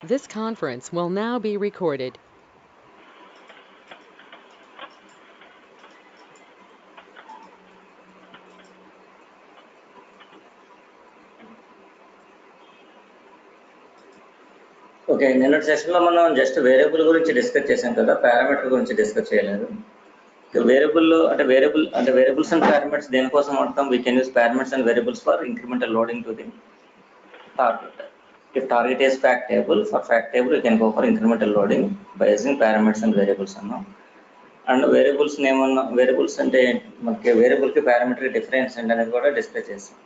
This conference will now be recorded. Okay, నిన్న సెషన్లో మనం జస్ట్ వేరియబుల్ గురించి డిస్కస్ చేసాం కదా, పారామీటర్ గురించి డిస్కస్ చేయలేదు. వేరియబుల్స్ అండ్ పారామీటర్స్ దేనికోసం వాడతాం? We can use parameters and variables for incremental loading to the target. If target is fact table, for fact table you can go for incremental loading by using parameters and variables అన్నాం. And variables ఏమన్నా, variables అంటే మనకి వేరియబుల్కి parameter difference ఏంటి అనేది కూడా discuss చేస్తాం.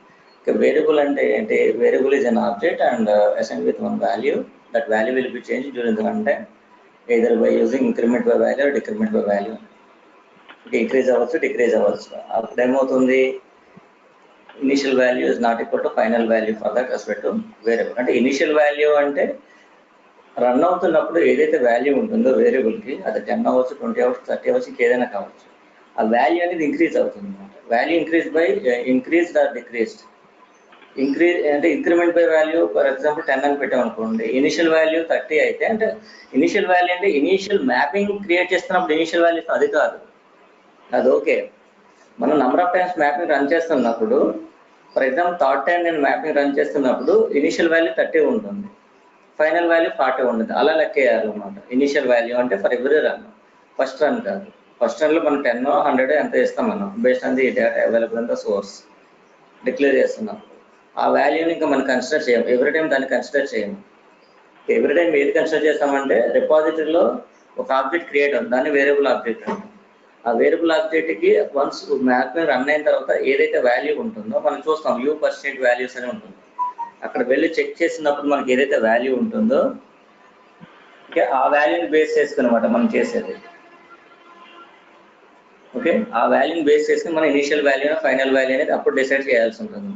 Variable అంటే ఏంటి? Variable is an object and assigned with one value. That value will be change during the run time, either by using increment by value or decrement by value. Increase అవ్వచ్చు, decrease అవ్వచ్చు. అప్పుడు ఏమవుతుంది? Initial value is not equal to final value for that respect to variable. అంటే initial value అంటే run అవుతున్నప్పుడు ఏదైతే value ఉంటుందో వేరియబుల్కి, అది 10 అవ్వచ్చు, 20 అవ్వచ్చు, 30 అవ్వచ్చు, ఇంకేదైనా కావచ్చు, ఆ వాల్యూ అనేది ఇంక్రీజ్ అవుతుంది అనమాట. Value increase by increased or decreased. Increase అంటే increment by value, for example 10 అని పెట్టామనుకోండి, ఇనిషియల్ వాల్యూ 30 అయితే, అంటే ఇనిషియల్ వాల్యూ అంటే ఇనిషియల్ మ్యాపింగ్ క్రియేట్ చేస్తున్నప్పుడు ఇనిషియల్ వాల్యూ అది కాదు, అది ఓకే. మనం number of times mapping run చేస్తున్నప్పుడు, ఫర్ ఎగ్జాంపుల్ థర్డ్ టైం నేను మ్యాపింగ్ రన్ చేస్తున్నప్పుడు ఇనిషియల్ వాల్యూ 30 ఉంటుంది, ఫైనల్ వాల్యూ 40 ఉంటుంది. అలా లెక్కేయాలన్నమాట. ఇనిషియల్ వాల్యూ అంటే for every run, first run కాదు. ఫస్ట్ రన్లో మనం 10 100 ఎంత ఇస్తాం మనం, based on the data available in the source declare చేస్తున్నాం. ఆ వాల్యూని ఇంకా మనం కన్సిడర్ చేయము, ఎవ్రీ టైం దాన్ని కన్సిడర్ చేయము. ఎవ్రీ టైం ఏది కన్సిడర్ చేస్తామంటే, రిపాజిటరీలో ఒక ఆబ్జెక్ట్ క్రియేట్ అవుతుంది, దాన్ని వేరియబుల్ ఆబ్జెక్ట్ అంటాం. ఆ వేరియబుల్ ఆబ్జెక్ట్కి వన్స్ మ్యాపింగ్ రన్ అయిన తర్వాత ఏదైతే వాల్యూ ఉంటుందో మనం చూస్తాం, యూ పర్సెంట్ వాల్యూస్ అని ఉంటుంది. అక్కడ వెళ్ళి చెక్ చేసినప్పుడు మనకి ఏదైతే వాల్యూ ఉంటుందో, ఓకే, ఆ వాల్యూని బేస్ చేసుకుని అనమాట మనం చేసేది. ఓకే, ఆ వాల్యూని బేస్ చేసుకుని మన ఇనిషియల్ వాల్యూ ఫైనల్ వాల్యూ అనేది అప్పుడు డిసైడ్ చేయాల్సి ఉంటుంది.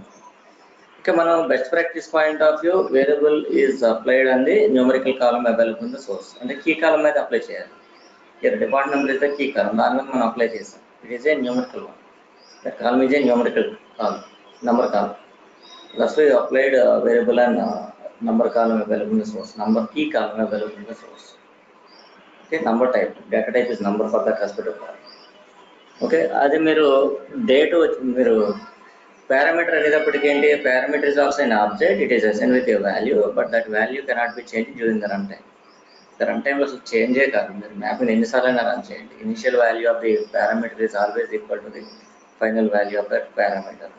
ఓకే, మనం best practice point of view, variable is applied and the numerical column available in the source. అంటే కీ కాలమ్ మీద అప్లై చేయాలి. ఇక్కడ depart number is the key column, దాని మీద మనం అప్లై చేసాం. It is a numerical one. That column is a numerical column, number column. Thus we applied variable and number column available in the source, number key column available in the source. Okay, number type, data type is number for that respective column. Okay, అది మీరు date మీరు parameter అనేటప్పటికి ఏంటి, parameter is also an object, it is assign with a value, but that value cannot be change during the run time. Run టైంలో అసలు చేంజే కాదు, మీరు mapping ఎన్నిసార్లు అయినా రన్ చేయండి, initial value of the parameter is always equal to the final value of that parameter.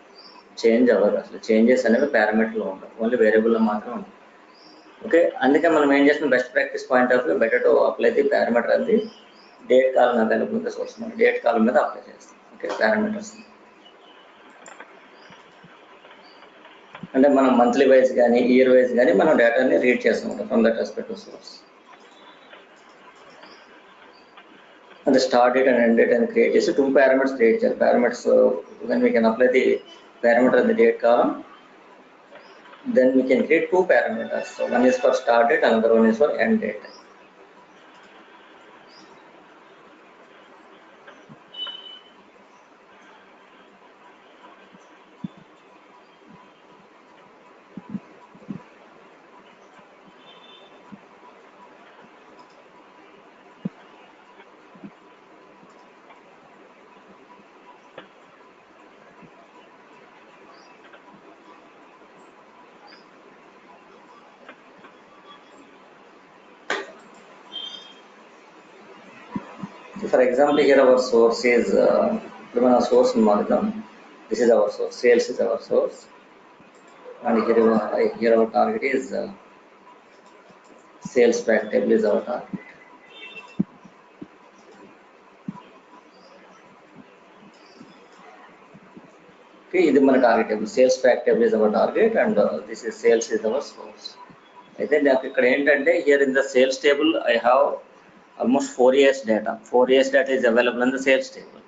Change అవ్వదు, అసలు changes అనేవి పారామీటర్లో ఉండవు, ఓన్లీ వేరియబుల్లో మాత్రం ఉంటాయి. ఓకే, అందుకే మనం ఏం చేస్తాం, best practice point of view, better to apply the parameter అది డేట్ కాలం అవైలబుల్ గా సోర్స్, మనం డేట్ కాలం మీద అప్లై చేస్తాం. ఓకే, పారామీటర్స్ అంటే మనం మంత్లీ వైజ్ కానీ ఇయర్ వైజ్ కానీ మనం డేటాని రీడ్ చేస్తాం ఫ్రమ్ దట్ రెస్పెక్టివ్ సోర్స్. అంటే start date and end date అని క్రియేట్ చేసి 2 పారామీటర్స్ క్రియేట్ చేయాలి. Parameters then we can apply the parameter of the date column. Then we can create 2 parameters. So one is for start date, another one is for end date. So for example, here our source is source margin. This is our source. Sales is our source, and here our target is sales fact table is our target. Okay, this is our target table. Sales fact table is our target, and this is sales is our source. I think here in the sales table I have almost 4 years data. 4 years data is available in the sales table.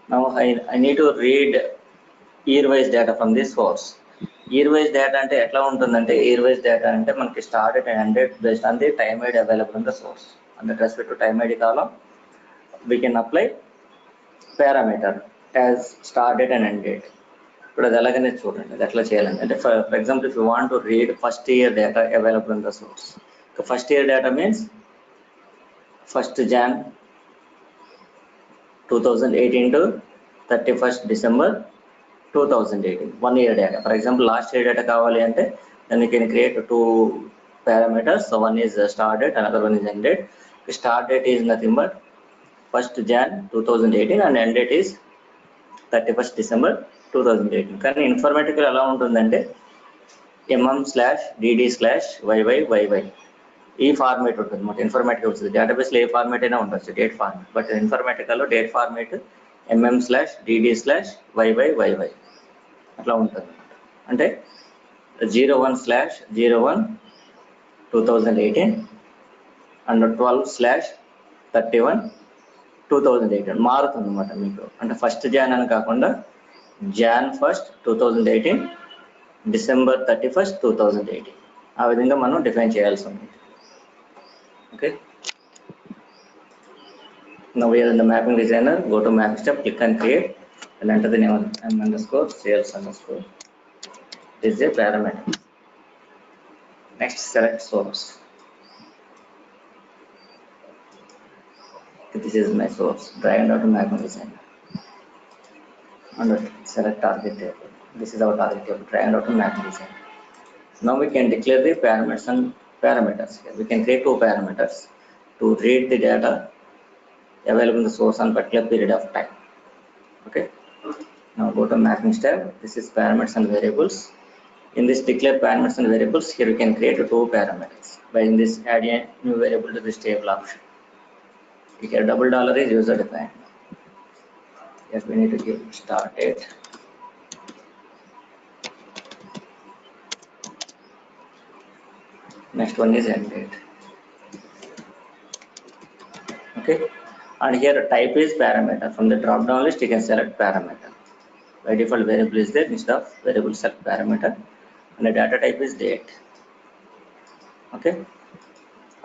Now I need to read year wise data from this source. Year wise data అంటే ఎట్లా ఉంటుందంటే, year wise data అంటే మనకి start date and end date based on the time ID available in the source. And respect to time ID column we can apply parameter as start date and end date. ఇప్పుడు అది ఎలాగనే చూడండి, అది ఎట్లా చేయాలండి అంటే, for example if you want to read first year data available in the source, First year data means 1st Jan 2018 to 31st December 2018, 1 year data. For example, last year data kavali ante, then you can create two parameters. So one is start date, another one is end date. The start date is nothing but 1st Jan 2018 and end date is 31st December 2018. కానీ ఇన్ఫర్మేటికల్ ఎలా ఉంటుందంటే mm/dd/yy ఈ format ఉంటుంది అన్నమాట. ఇన్ఫర్మేటికల్ వస్తుంది, డేటాబేస్లో ఏ format అయినా ఉండొచ్చు, డేట్ ఫార్మేట్. బట్ ఇన్ఫర్మేటికల్లో డేట్ ఫార్మేట్ mm/dd/yy అట్లా ఉంటుంది. అంటే 01/01/2018 అండ్ 12/31/2018 మారుతుంది అన్నమాట మీకు. అంటే 1st Jan అని కాకుండా Jan 1st 2018 December 31st 2018 ఆ విధంగా మనం డిఫైన్ చేయాల్సి ఉంది. Okay, now we are in the mapping designer. Go to map step, click and create and enter the name of m_sales_. This is a parameter. Next, select source. This is my source. Drag and drop to mapping designer and select target table. This is our target table. Drag and drop to mapping designer. Now we can declare the parameters and parameters. Here we can create two parameters to read the data available in the source on particular period of time. Okay, now go to mapping step. This is parameters and variables. In this declare parameters and variables, here we can create two parameters by in this add a new variable to this table option. Here $$ is user defined. Yes, we need to give start date. Next one is end date. Okay, and here type is parameter. From the drop down list you can select parameter. By default variable is there, instead of variable select parameter, and the data type is date. Okay,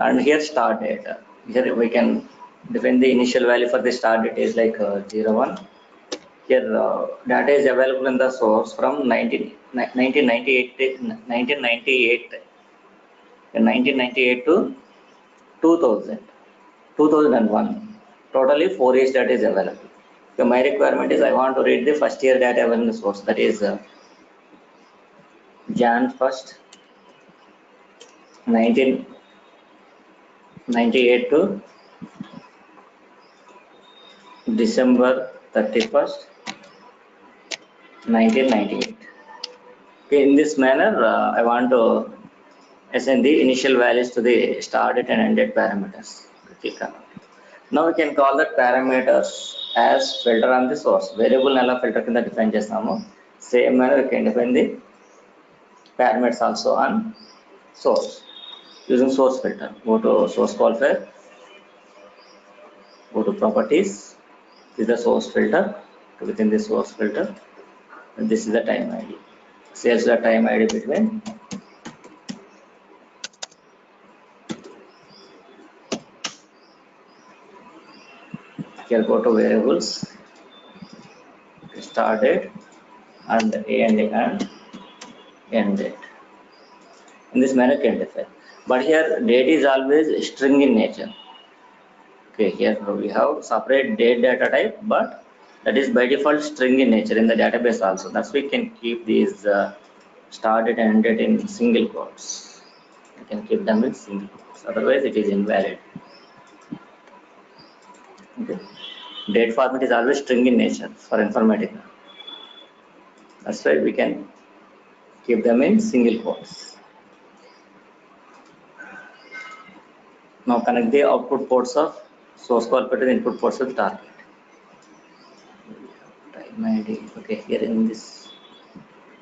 and here start date. Here we can define the initial value for the start date is like 01. Here data is available in the source from 1998 to 2001. Totally 4 years data is available. So my requirement is I want to read the first year data available in the source, that is Jan 1st 1998 to December 31st 1998. Okay, in this manner I want to assign the initial values to the start date and end date parameters. Click on it. Now we can call that parameters as filter on the source. Variable nala filter kinda define chestamo. Same manner we can define the parameters also on source using source filter. Go to source qualifier, go to properties. This is the source filter. Within the source filter, and this is the time ID. Sales the time ID between here. Go to variables, start date and end date. In this manner can define, but here date is always string in nature. Okay, here we have separate date data type, but that is by default string in nature in the database also. That's why we can keep these start date and end date in single quotes. We can keep them in single quotes, otherwise it is invalid. Okay, date format is always string in nature for Informatica. That's why we can keep them in single quotes. Now connect the output ports of source call to the input ports of target. Time ID. Okay, here in this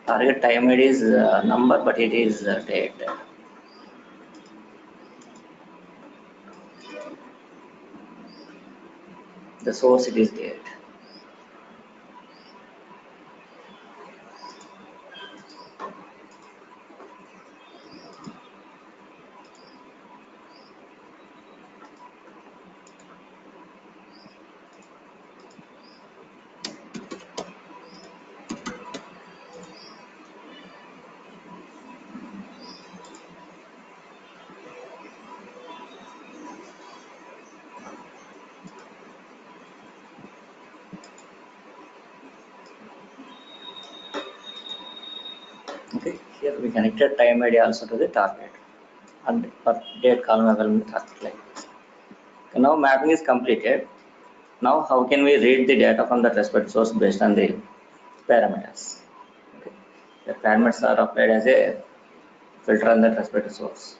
target time ID is number, but it is date. The source it is date. Okay, here we connected time ID also to the target and per date column available in the target like this. Okay, now mapping is completed. Now how can we read the data from the respective source based on the parameters? Okay. The parameters are applied as a filter on that respective source.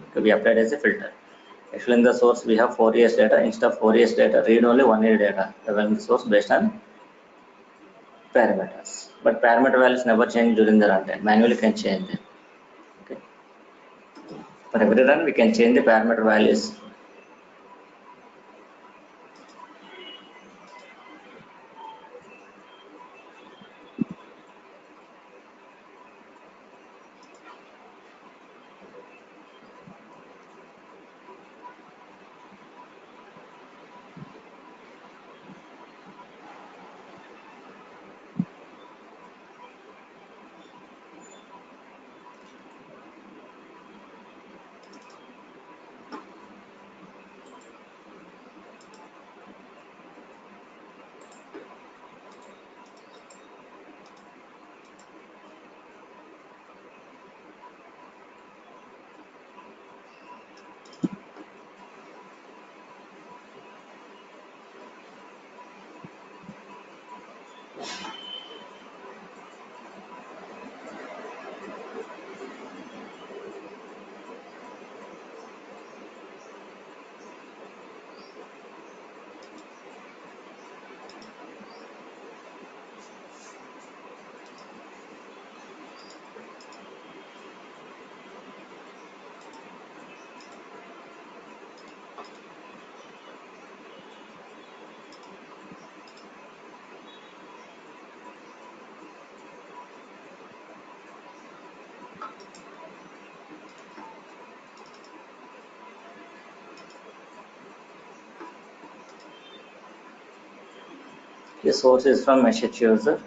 Okay, we applied as a filter. Actually in the source we have 4 years data. Instead of 4 years data, read only 1 year data available in the source based on parameters. But parameter values never change during the runtime. Manually can change them. Okay. For every run we can change the parameter values. The source is from message user.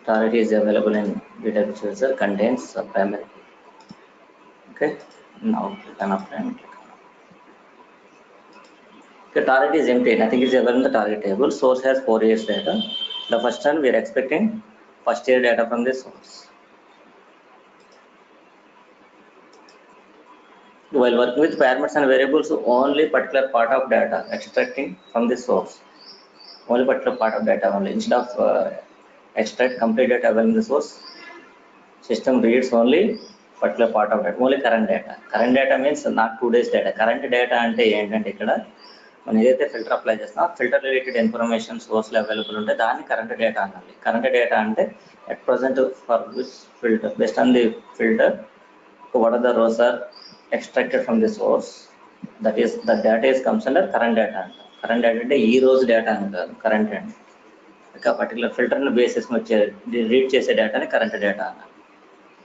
Target is available in database user contains a primary. Okay. Now click on apply and click on. Okay, target is empty. Nothing is available in the target table. Source has 4 years data. The first one we are expecting first year data from the source. While working with parameters and variables, only particular part of data extracting from the source. Only particular part of data only. Instead of extract complete data available in the source, system reads only particular part of data, only current data. Current data means not 2 days data. Current data అంటే ఏంటంటే ఇక్కడ మనం ఏదైతే filter apply చేస్తామో filter related information సోర్స్లో available ఉంటే దాన్ని current data అనాలి. Current data అంటే at present for this filter based on the filter what are the rows are extracted from the source, that is the data is comes under current data. Current data అంటే ఈ రోజు data అని కాదు current అంటే. ఒక particular ఫిల్టర్ని base చేసుకుని వచ్చే read చేసే డేటాని కరెంట్ డేటా అన్నారు.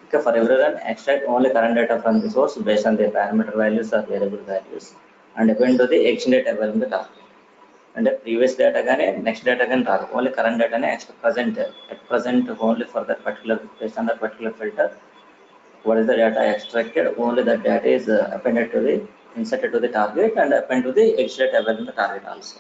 Okay, for every run, extract only current data from the source based on the parameter values or variable values and append to the action data available in the target. And the previous data కానీ next data కానీ రాదు, only current data at present only for that particular based on that particular filter. What is the data extracted? Only that data is appended to the inserted to the target and append to the action data available in the target also.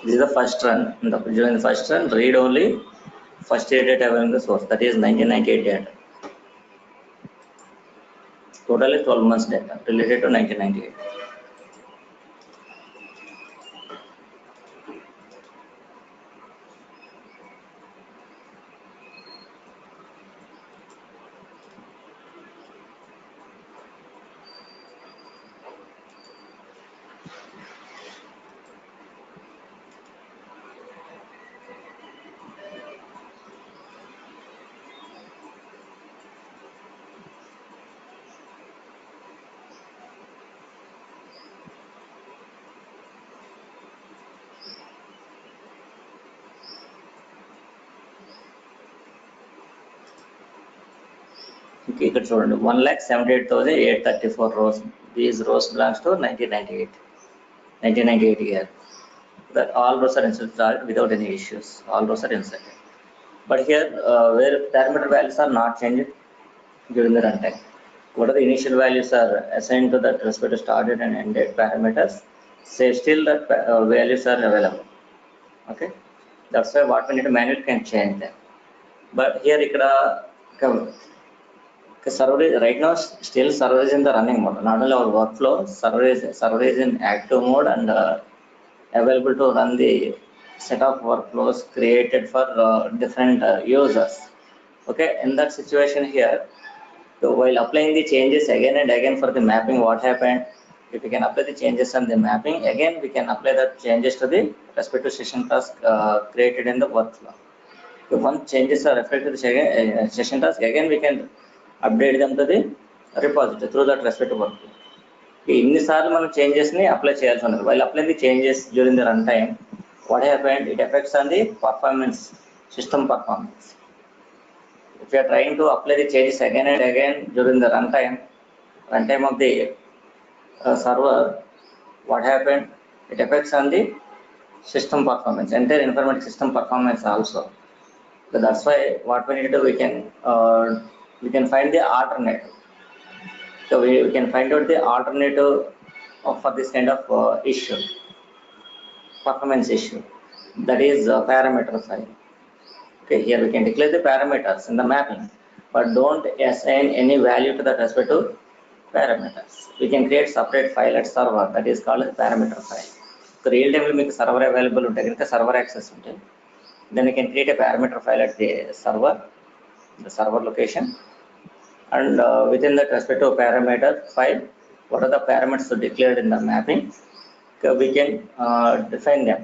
This is the first run. During the first run, read only first year data available in the source, that is 1998 data. Totally 12 months data related to 1998. Okay, ఇక్కడ చూడండి 1,78,834 rows. These rows belongs to 1998 year. That all rows are inserted without any issues. All rows are inserted. But here, where parameter values are not changed during the runtime. What are the initial values are assigned to that respective started and ended parameters? Say still that values are available. Okay, that's why what we need to manually can change them. But here, server is, right now still server is in the running mode. Not only our workflow, server is in active mode and available to run the set of workflows created for different users. Okay, in that situation here, so while applying the changes again and again for the mapping, what happened? If we can apply the changes on the mapping, again we can apply the changes to the respective session task created in the workflow. So once changes are reflected to the session task, again we can update them to the repository through that respective workflow. ఇన్నిసార్లు మనం చేంజెస్ని apply చేయాల్సి ఉంటుంది. While apply the changes during the run time, what happened? It effects on the performance, system performance. If you are trying to apply the changes again and again during the runtime of the server, what happened? It affects on the system performance, entire informatic system performance also. So that's why what we need to do, we can find the alternative. So we can find out the alternative for this kind of issue, performance issue. That is parameter file. Okay, here we can declare the parameters in the mapping, but don't assign any value to the respective parameters. We can create separate file at server that is called as parameter file. So real time will make server available unte ganaka server access unte, then we can create a parameter file at the server location, and within that respective parameter file, what are the parameters declared in the mapping? Okay, we can define them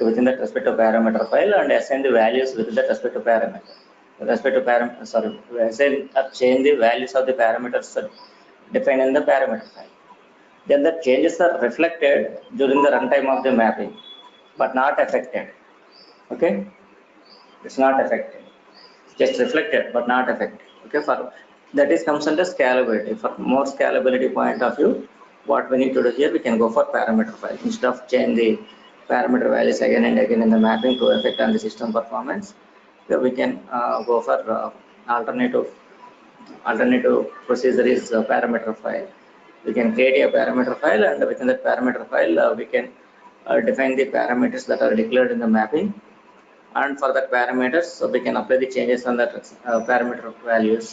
within that respective parameter file and assign the values within that respective parameter. Change the values of the parameters defined in the parameter file. Then the changes are reflected during the runtime of the mapping, but not affected. Okay, it's not affected, just reflected but not affected. Okay, for that is comes under scalability. For more scalability point of view, what we need to do here, we can go for parameter file instead of change the parameter values again and again in the mapping to affect on the system performance. So we can go for alternative procedure is parameter file. We can create a parameter file, and within that parameter file we can define the parameters that are declared in the mapping, and for that parameters, so we can apply the changes on that parameter values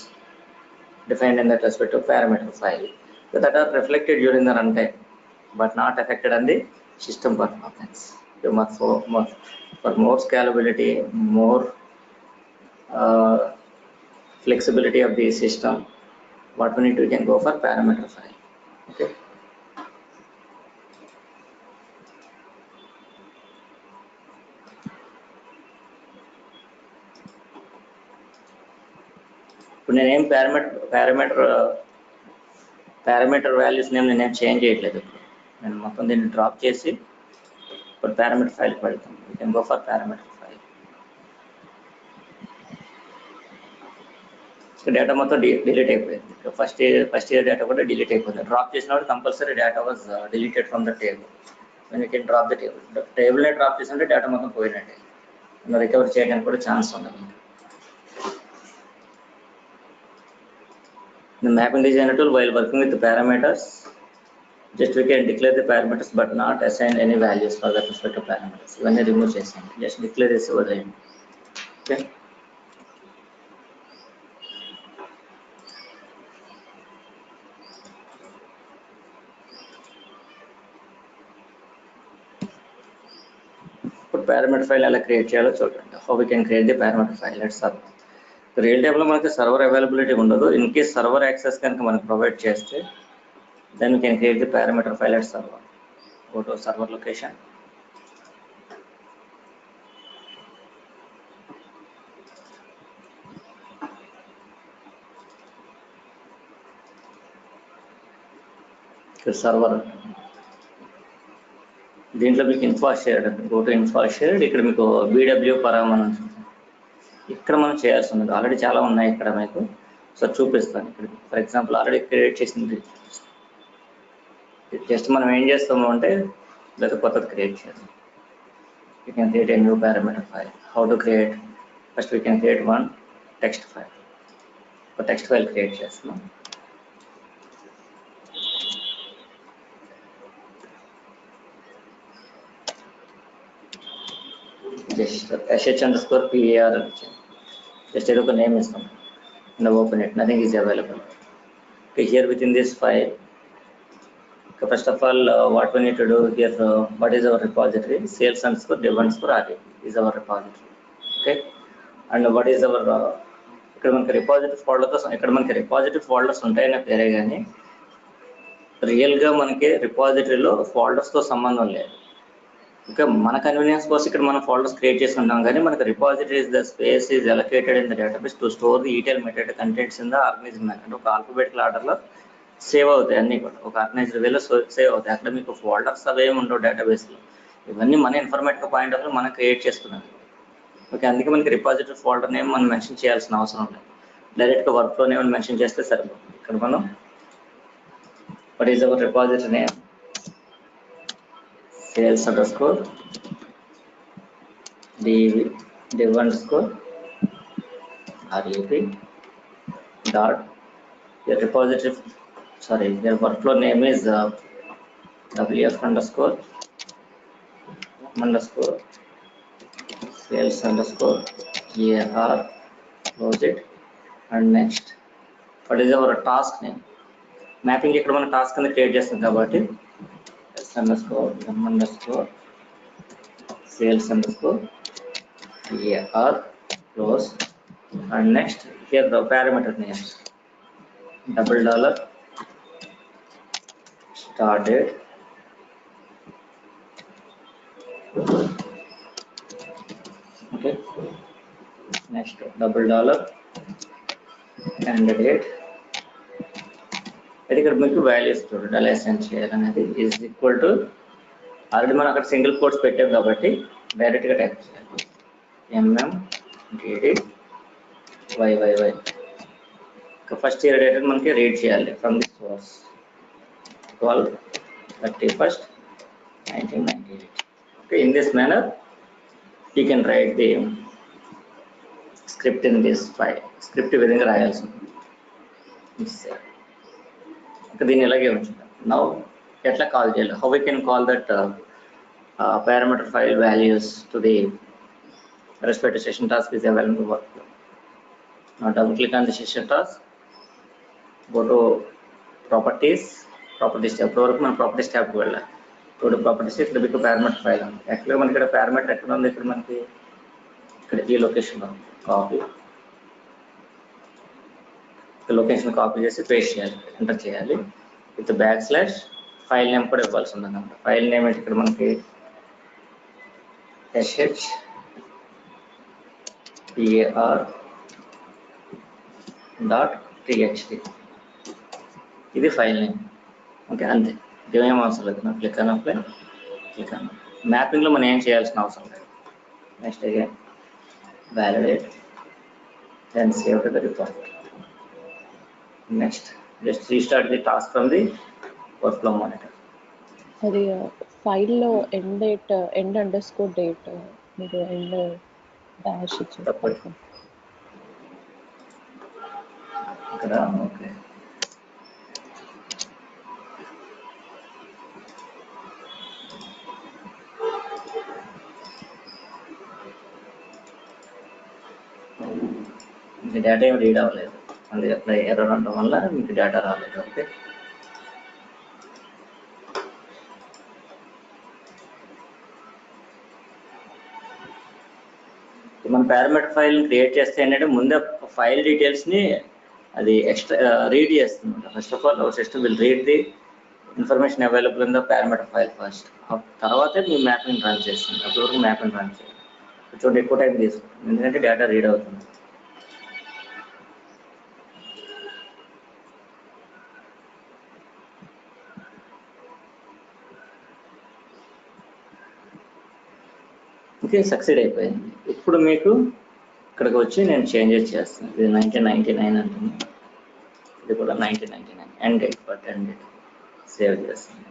defined in that respective parameter file, so that are reflected during the runtime but not affected on the system performance. So for more scalability, more flexibility of the system, what we need to, we can go for parameter file. Okay. ఇప్పుడు నేనేం parameter values నేనేం change చేయట్లేదు. నేను మొత్తం దీన్ని drop చేసి ఇప్పుడు parameter ఫైల్కి వెళ్తాం. You can go for parameter file. Data మొత్తం డిలీట్ అయిపోయింది. ఫస్ట్ ఇయర్ డేటా కూడా డిలీట్ అయిపోయింది. డ్రాప్ చేసినప్పుడు compulsory data was deleted from the table. You can drop the టేబుల్నే డ్రాప్ చేసినట్టే డేటా మొత్తం పోయినట్టే, రికవర్ చేయడానికి కూడా ఛాన్స్ ఉండదు. The mapping designer tool, while working with the parameters, just we can declare the parameters but not assign any values for the respective parameters. When I remove chasing, just declare this over the end. Okay. Put parameter file ala create cheyalo chudandi. How we can create the parameter file? Let's start. Real time lo manaki server availability undadu. In case server access kanaka manaku provide cheste, then we can create the parameter file at server. Go to server location. Server దీంట్లో మీకు infa shared, go to infa shared. ఇక్కడ మీకు BW పరామన్ ఇక్కడ మనం చేయాల్సి ఉంది. Already చాలా ఉన్నాయి ఇక్కడ మీకు. సో చూపిస్తాను ఇక్కడ. ఫర్ ఎగ్జాంపుల్ ఆల్రెడీ క్రియేట్ చేసింది, జస్ట్ మనం ఏం చేస్తాము అంటే లేదా కొత్తది క్రియేట్ చేస్తాం. You can create a new parameter file. How to create? First we can create one text file. ఒక text file create చేస్తున్నాం. Just sh_par just ఏదో ఒక నేమ్ ఇస్తాం and open it. Nothing is available. Okay, here within this file, okay, first of all what we need to do here, what is our repository? sales_dev_rep is our repository. Okay, and what is our ఇక్కడ మనకి repository folders, ఇక్కడ మనకి repository folders ఉంటాయని పేరే కానీ రియల్గా మనకి రిపాజిటరీలో ఫోల్డర్స్తో సంబంధం లేదు. ఓకే, మన కన్వీనియన్స్ కోసం ఇక్కడ మనం ఫోల్డర్స్ క్రియేట్ చేసుకుంటాం, కానీ మనకి repository is the space is allocated in the database to store the ETL metadata contents in the organised manner. అంటే ఒక ఆల్ఫాబెటికల్ ఆర్డర్లో సేవ్ అవుతాయి అన్నీ కూడా, ఒక ఆర్గనైజ్డ్ వేలో సేవ్ అవుతాయి. అక్కడ మీకు ఫోల్డర్స్ అవేమి ఉండవు డేటాబేస్లో, ఇవన్నీ మన ఇన్ఫర్మేటివ్ పాయింట్ ఆఫ్ వ్యూ మనం క్రియేట్ చేసుకున్నాం. ఓకే, అందుకే మనకి రిపాజిటరీ ఫోల్డర్ నేమ్ మనం మెన్షన్ చేయాల్సిన అవసరం లేదు, డైరెక్ట్గా వర్క్ ఫ్లో నేమ్ మెన్షన్ చేస్తే సరిపోతుంది. ఇక్కడ మనం what is our repository name? sales_dev_rep dot your repository, sorry, your workflow name is wf_sales_sales_var close it. And next, what is our task name? Mapping ఇక్కడ మనం టాస్క్ అనేది క్రియేట్ చేస్తాం కాబట్టి s_sales_sales_var close. And next, here the parameter name $, start date, okay, next $, and the date. అయితే ఇక్కడ మీకు values చూడండి అలా అసైన్ చేయాలనేది ఈజ్ ఈక్వల్ టు, ఆల్రెడీ మనం అక్కడ సింగిల్ కోట్స్ పెట్టాం కాబట్టి డైరెక్ట్గా టైప్ చేయాలి MMDDYYY. ఫస్ట్ ఇయర్ డేటా మనకి రీడ్ చేయాలి from the source 12/31/1998. Okay, in this manner you can write the script in this file. Script ఈ విధంగా రాయాల్సి ఉంటుంది. దీన్ని ఇలాగే ఉంచుతాం. నౌ ఎట్లా కాల్ చేయాలి? How we can call that parameter file values to the respective session task is available workflow. Now double click on the session task, go to properties tab. వరకు మనం properties tab కి వెళ్ళాలి. go to properties, ఇక్కడ మీకు parameter file ఉంది. యాక్చువల్గా మనకి ఇక్కడ parameter ఎక్కడ ఉంది? ఇక్కడ మనకి ఇక్కడ ఈ లొకేషన్ ఉంది. కాపీ లొకేషన్ కాపీ చేసి పేస్ట్ చేయాలి, ఎంటర్ చేయాలి. విత్ / ఫైల్ నేమ్ కూడా ఇవ్వాల్సి ఉంది అన్నమాట. ఫైల్ నేమ్ అయితే ఇక్కడ మనకి shpar.txt ఇది ఫైల్ నేమ్. ఓకే, అంతే, ఇవేం అవసరం లేదు. నా క్లిక్ అన్ అప్లై, క్లిక్ అన్ మ్యాపింగ్లో మనం ఏం చేయాల్సిన అవసరం లేదు. Next again validate, then save to the repository. Next, just restart the task from the workflow monitor. అది ఫైల్లో end_date మీరు end డాష్ ఇచ్చారు ఇక్కడ. ఓకే, మీ డేటా ఏమి రీడ్ అవ్వలేదు, అందుకే అట్లా ఎర్రర్ ఉండడం వల్ల మీకు డేటా రాలేదు. ఓకే, మన పారామీటర్ ఫైల్ క్రియేట్ చేస్తే ఏంటంటే ముందే ఫైల్ డీటెయిల్స్ని అది ఎక్స్ట్రా రీడ్ చేస్తుంది. First of all our system will read the information available in the parameter file first, తర్వాతే మీ మ్యాపింగ్ రన్ చేస్తుంది. అప్పటి వరకు మ్యాపింగ్ రన్ చేయాలి. కొంచెం ఎక్కువ టైం తీసుకుంటుంది, ఎందుకంటే డేటా రీడ్ అవుతుంది. ఓకే, సక్సీడ్ అయిపోయింది. ఇప్పుడు మీకు ఇక్కడికి వచ్చి నేను చేంజెస్ చేస్తాను. ఇది 1999 అంటుంది. ఇది కూడా 1999 end date, but end date save చేస్తాను.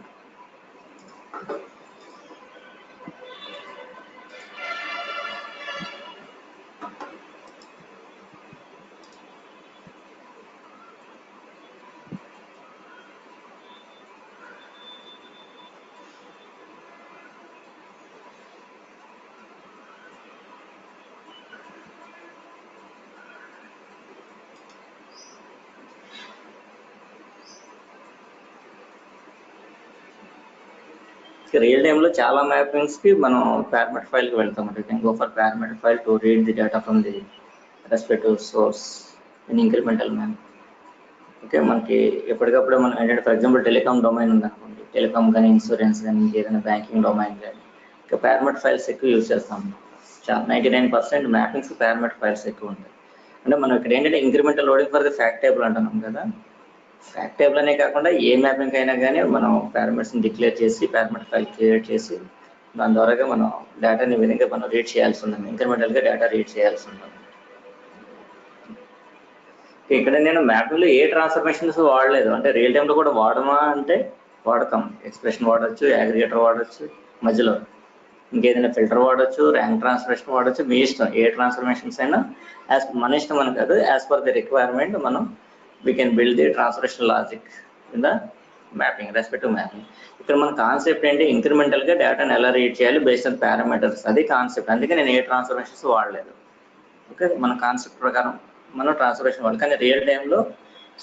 రియల్ టైమ్ లో చాలా మ్యాపింగ్స్ కి మనం పారామీటర్ ఫైల్ కి వెళ్తాం. You can go for parameter file to read the data from the respective source in incremental map. Okay, మనకి ఎప్పటికప్పుడు మనం ఏంటంటే ఫర్ ఎగ్జాంపుల్ టెలికామ్ డొమైన్ ఉంది అనుకోండి, టెలికామ్ కానీ ఇన్సూరెన్స్ కానీ ఏదైనా బ్యాంకింగ్ డొమైన్ కానీ ఇంకా పారామీటర్ ఫైల్స్ ఎక్కువ యూజ్ చేస్తాం. చాలా 99% మ్యాపింగ్స్ పారామీటర్ ఫైల్స్ ఎక్కువ ఉంటాయి. అంటే మనం ఇక్కడ ఏంటంటే incremental loading for the fact table అంటున్నాం కదా, ఫ్యాక్ట్ టేబుల్ అనే కాకుండా ఏ మ్యాపింగ్ అయినా కానీ మనం పారామీటర్స్ని డిక్లేర్ చేసి పారామీటర్ ఫైల్ క్రియేట్ చేసి దాని ద్వారాగా మనం డేటాని విధంగా మనం రీడ్ చేయాల్సి ఉంటుంది. ఇంక్రిమెంటల్గా డేటా రీడ్ చేయాల్సి ఉంటుంది. ఇక్కడ నేను మ్యాపింగ్లో ఏ ట్రాన్స్ఫర్మేషన్స్ వాడలేదు, అంటే రియల్ టైంలో కూడా వాడమా అంటే వాడతాం. ఎక్స్ప్రెషన్ వాడచ్చు, అగ్రిగేటర్ వాడచ్చు, మధ్యలో ఇంకేదైనా ఫిల్టర్ వాడచ్చు, ర్యాంక్ ట్రాన్స్ఫర్మేషన్ వాడచ్చు, మీ ఇష్టం. ఏ ట్రాన్స్ఫర్మేషన్స్ అయినా యాజ్ మన ఇష్టం అని కాదు, యాజ్ పర్ ది రిక్వైర్మెంట్ మనం we can build the transformation logic in the mapping, respective mapping. ఇక్కడ మన కాన్సెప్ట్ ఏంటి, ఇంక్రిమెంటల్గా డేటాను ఎలా రీడ్ చేయాలి బేస్డ్ ఆన్ పారామీటర్స్, అది కాన్సెప్ట్. అందుకే నేను ఏ ట్రాన్స్ఫర్మేషన్స్ వాడలేదు. ఓకే, మన కాన్సెప్ట్ ప్రకారం మనం ట్రాన్స్ఫర్మేషన్ వాడాలి. కానీ రియల్ టైంలో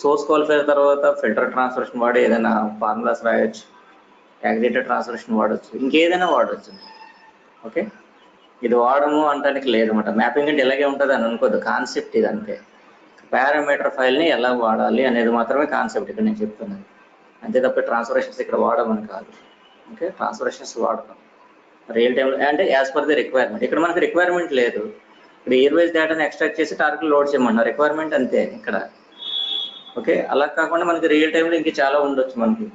సోర్స్ క్వాలిఫైర్ తర్వాత ఫిల్టర్ ట్రాన్స్ఫర్మేషన్ వాడి ఏదైనా ఫార్ములాస్ రాయొచ్చు, అగ్రిగేటర్ ట్రాన్స్ఫర్మేషన్ వాడచ్చు, ఇంకేదైనా వాడచ్చు. ఓకే, ఇది వాడము అంటానికి లేదన్నమాట. మ్యాపింగ్ అంటే ఇలాగే ఉంటుంది అని అనుకోదు, కాన్సెప్ట్ ఇది అంతే. పారామీటర్ ఫైల్ని ఎలా వాడాలి అనేది మాత్రమే కాన్సెప్ట్ ఇక్కడ నేను చెప్తున్నాను, అంతే తప్ప ట్రాన్స్ఫర్మేషన్స్ ఇక్కడ వాడమని కాదు. ఓకే, ట్రాన్స్ఫర్మేషన్స్ వాడతాం రియల్ టైంలో అంటే యాజ్ పర్ ది రిక్వైర్మెంట్. ఇక్కడ మనకి రిక్వైర్మెంట్ లేదు, ఇక్కడ ఇయర్ వైజ్ డేటాని ఎక్స్ట్రాక్ట్ చేసి టార్గెట్ లోడ్ చేయమన్నారు, రిక్వైర్మెంట్ అంతే ఇక్కడ. ఓకే, అలా కాకుండా మనకి రియల్ టైంలో ఇంక చాలా ఉండొచ్చు మనకి.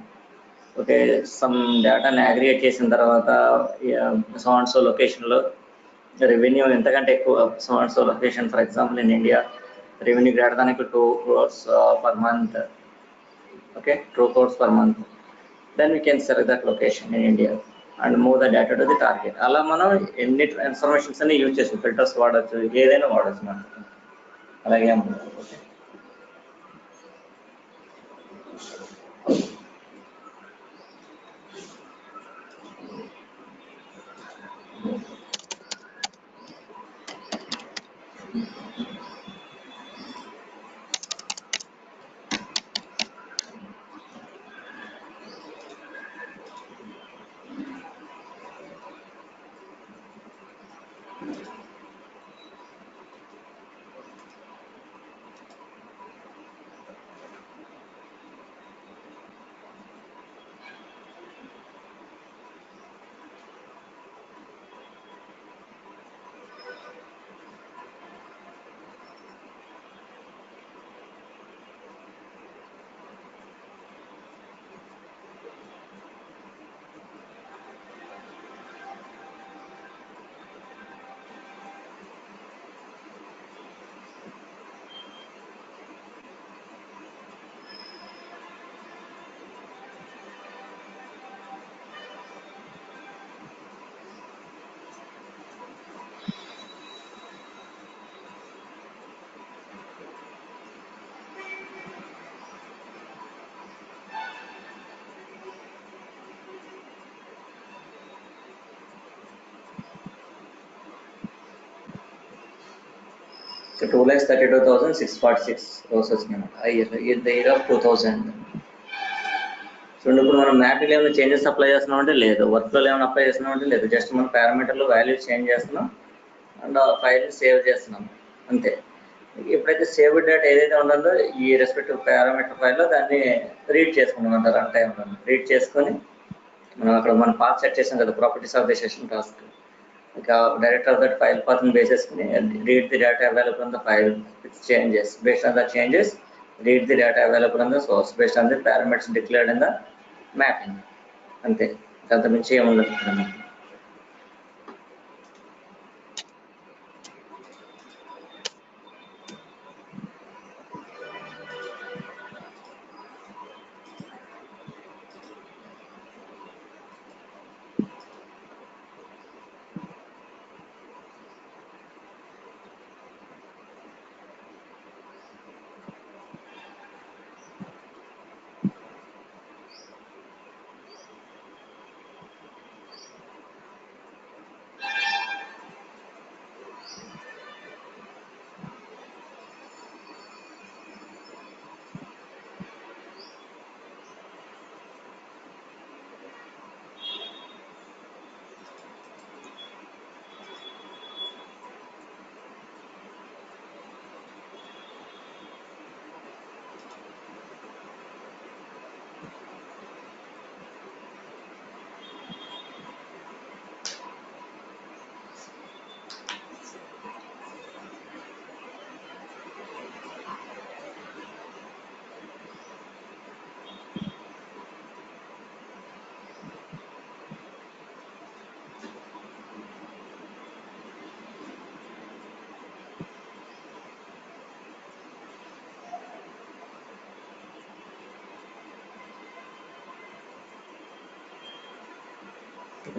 ఓకే, సమ్ డేటాని అగ్రిగేట్ చేసిన తర్వాత సో అండ్ సో లొకేషన్లో రెవెన్యూ ఎంతకంటే ఎక్కువ, so and so location for example in India revenue greater than 2 crores per month. Okay, 2 crores per month. Then we can select that location in India and move the data to the target. అలా మనం ఎన్ని transformations అన్ని use చేస్తాం, filters వాడచ్చు, ఏదైనా వాడచ్చు మనం. అలాగే ఉంటుంది. ఓకే, సో 2,32,646 రోజు వచ్చినాయి ద ఇయర్ ఆఫ్ 2000. చూడండి, ఇప్పుడు మనం మ్యాపింగ్లో ఏమైనా చేంజెస్ అప్లై చేస్తున్నాం అంటే లేదు, వర్క్లో ఏమైనా అప్లై చేస్తున్నాం అంటే లేదు, జస్ట్ మనం పారామీటర్లో వాల్యూస్ చేంజ్ చేస్తున్నాం అండ్ ఆ ఫైల్ని సేవ్ చేస్తున్నాం అంతే. ఎప్పుడైతే సేవ్ డేటా ఏదైతే ఉంటుందో ఈ రెస్పెక్టివ్ పారామీటర్ ఫైల్లో దాన్ని రీడ్ చేసుకున్నాం అంటారు. రన్ టైంలో రీడ్ చేసుకొని మనం అక్కడ మనం పాత్ సెట్ చేసాం కదా, properties of the session task, ఇంకా డైరెక్ట్ ఆఫ్ దట్ ఫైల్ పాత్ని బేసేసుకుని read the data available on the file with changes, based on the changes read the data available on the source based on the parameters declared in the mapping. అంతే, అంత మించి ఏముండదు ఇక్కడ.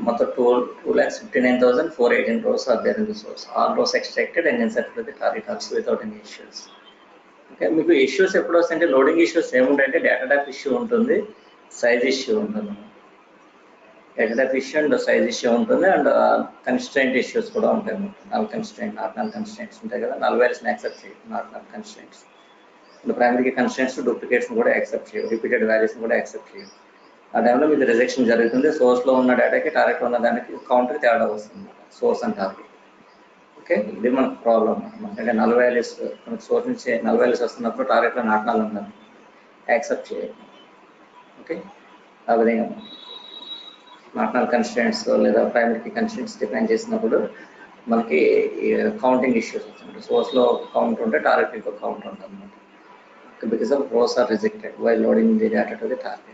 మొత్తం 2,59,418 rows are there in the source. All rows extracted and inserted to the target also without any issues. Okay, మీకు issues ఎప్పుడు వస్తాయంటే loading issues ఏముంటాయంటే డేటా టైప్ ఇష్యూ ఉంటుంది, సైజ్ ఇష్యూ ఉంటుంది. Data type issue and size issue ఉంటుంది and constraint issues కూడా ఉంటాయి. Null constraint, not null constraints ఉంటాయి కదా, నల్ వాల్యూస్ని యాక్సెప్ట్ చేయదు, not null constraints. And primary constraints డూప్లికేట్స్ని కూడా యాక్సెప్ట్ చేయదు, రిపీటెడ్ వాల్యూస్ని కూడా యాక్సెప్ట్ చేయదు. ఆ టైంలో మీకు రిజెక్షన్ జరుగుతుంది. సోర్స్లో ఉన్న డేటాకి టార్గెట్లో ఉన్న దానికి కౌంటర్కి తేడా వస్తుంది, సోర్స్ అండ్ టార్గెట్. ఓకే, ఇది మనకు ప్రాబ్లం అనమాట. అంటే నల్ వాల్యూస్ మనకు సోర్స్ నుంచి నల్ వాల్యూస్ వస్తున్నప్పుడు టార్గెట్లో నాట్ నల్ ఉందని యాక్సెప్ట్ చేయాలి. ఓకే, ఆ విధంగా నాట్ నల్ కన్స్టెంట్స్ లేదా ప్రైమరీ కన్స్టెంట్స్ డిఫైన్ చేసినప్పుడు మనకి కౌంటింగ్ ఇష్యూస్ వస్తుంది. సోర్స్లో కౌంట్ ఉంటే టార్గెట్ ఇంకో కౌంట్ ఉంటుంది అనమాట. Because of rows are rejected while loading the data to the target.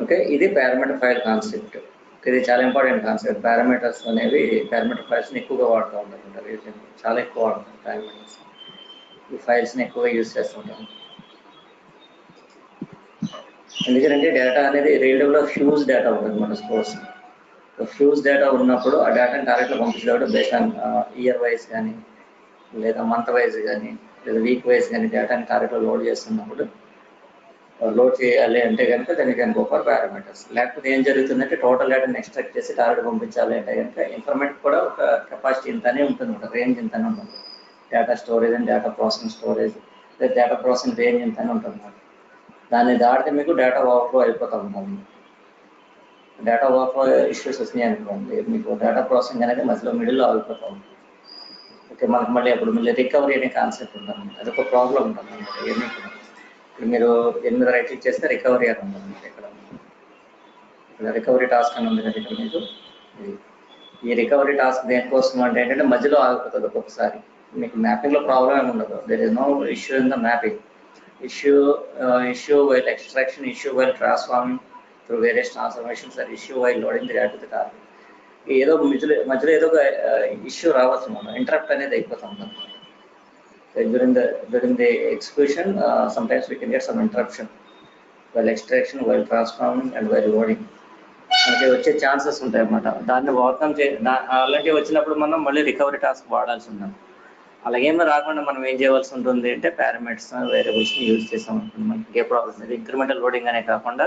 Okay, ఇది పారామీటర్ ఫైల్ కాన్సెప్ట్. ఇది చాలా ఇంపార్టెంట్ కాన్సెప్ట్. పారామీటర్స్ అనేవి పారామీటర్ ఫైల్స్ని ఎక్కువగా వాడుతూ ఉంటారు, చాలా ఎక్కువ వాడతారు పారామీటర్స్. ఈ ఫైల్స్ని ఎక్కువగా యూజ్ చేస్తుంటాం. ఎందుకంటే డేటా అనేది రీడబుల్ హ్యూజ్ డేటా ఉంటుంది మన సోర్స్. హ్యూజ్ డేటా ఉన్నప్పుడు ఆ డేటాని టార్గెట్లో పంపించేటప్పుడు బేస్డ్ ఆన్ ఇయర్ వైజ్ కానీ లేదా మంత్ వైజ్ కానీ లేదా వీక్ వైజ్ కానీ డేటాని టార్గెట్లో లోడ్ చేస్తున్నప్పుడు లోడ్ చేయాలి అంటే కనుక దానికి కనుక ఒక పారామీటర్స్. లేకపోతే ఏం జరుగుతుందంటే టోటల్ డేటాని ఎక్స్ట్రాక్ట్ చేసి టార్గెట్ పంపించాలి అంటే కనుక ఇన్ఫర్మేట్ కూడా ఒక కెపాసిటీ ఇంతనే ఉంటుంది, ఒక రేంజ్ ఇంతనే ఉంటుంది. Data storage and data processing storage లేదా డేటా ప్రాసెసింగ్ రేంజ్ ఇంతనే ఉంటుంది. దాన్ని దాటితే మీకు డేటా ఓవర్ఫ్లో అయిపోతూ ఉంటుంది. డేటా ఓవర్ఫ్లో ఇష్యూస్ వచ్చినాయి అనుకోండి, మీకు డేటా ప్రాసెసింగ్ అనేది మధ్యలో మిడిల్లో ఆగిపోతూ ఉంటుంది. ఓకే, మనకు మళ్ళీ అప్పుడు మళ్ళీ రికవరీ అనే కాన్సెప్ట్ ఉంటుంది, అదొక ప్రాబ్లం ఉంటుంది అన్నమాట. ఇవన్నీ కూడా ఇప్పుడు మీరు 8 రైట్ క్లిక్ చేస్తే రికవరీ అని ఉంటుంది. ఇక్కడ రికవరీ టాస్క్ అని ఉంది కదా ఇక్కడ మీకు. ఈ రికవరీ టాస్క్ దేనికోసం అంటే ఏంటంటే మధ్యలో ఆగిపోతుంది ఒక్కొక్కసారి. మీకు మ్యాపింగ్లో ప్రాబ్లం ఏమి ఉండదు, there is no issue in the mapping. issue while extraction, issue while transforming through various transformations, or issue while loading the data to the target. ఏదో మధ్యలో ఏదో ఒక ఇష్యూ రావచ్చు, మనం ఇంటరప్ట్ అనేది అయిపోతాం. during the execution sometimes we can get some interruption while extraction, while transforming and while loading. మనకి వచ్చే ఛాన్సెస్ ఉంటాయి అన్నమాట. దాన్ని ఓవర్కమ్ అలాంటివి వచ్చినప్పుడు మనం మళ్ళీ రికవరీ టాస్క్ వాడాల్సి ఉంటుంది. అలాగేమో రాకుండా మనం ఏం చేయవలసి ఉంటుంది అంటే పారామీటర్స్, వేరియబుల్స్ని యూజ్ చేసాం ఉంటుంది. మనకి ఏ ప్రాబ్లం లేదు. ఇంక్రిమెంటల్ లోడింగ్ అనే కాకుండా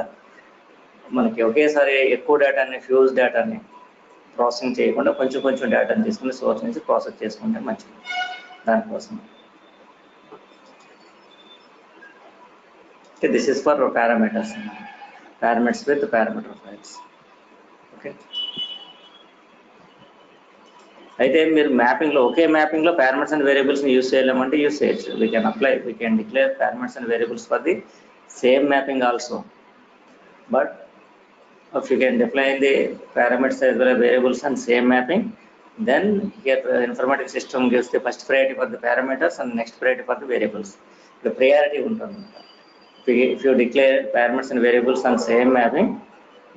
మనకి ఒకేసారి ఎక్కువ డేటాని, ఫ్యూజ్ డేటాని ప్రాసెసింగ్ చేయకుండా కొంచెం కొంచెం డేటాని తీసుకుని సోర్స్ నుంచి ప్రాసెస్ చేసుకుంటే మంచిది. దానికోసం this is for parameters with parameter files. Okay, అయితే మీరు మ్యాపింగ్లో ఒకే మ్యాపింగ్లో పారామీటర్స్ అండ్ వేరియబుల్స్ని యూజ్ చేయలేమంటే యూజ్ చేయొచ్చు. We can declare parameters and variables for the same mapping also. But if you can define the parameters as well as variables on same mapping, then here the informatic system gives the first priority for the parameters and next priority for the variables. The priority ఉంటుంది. If you declare parameters and variables on same mapping,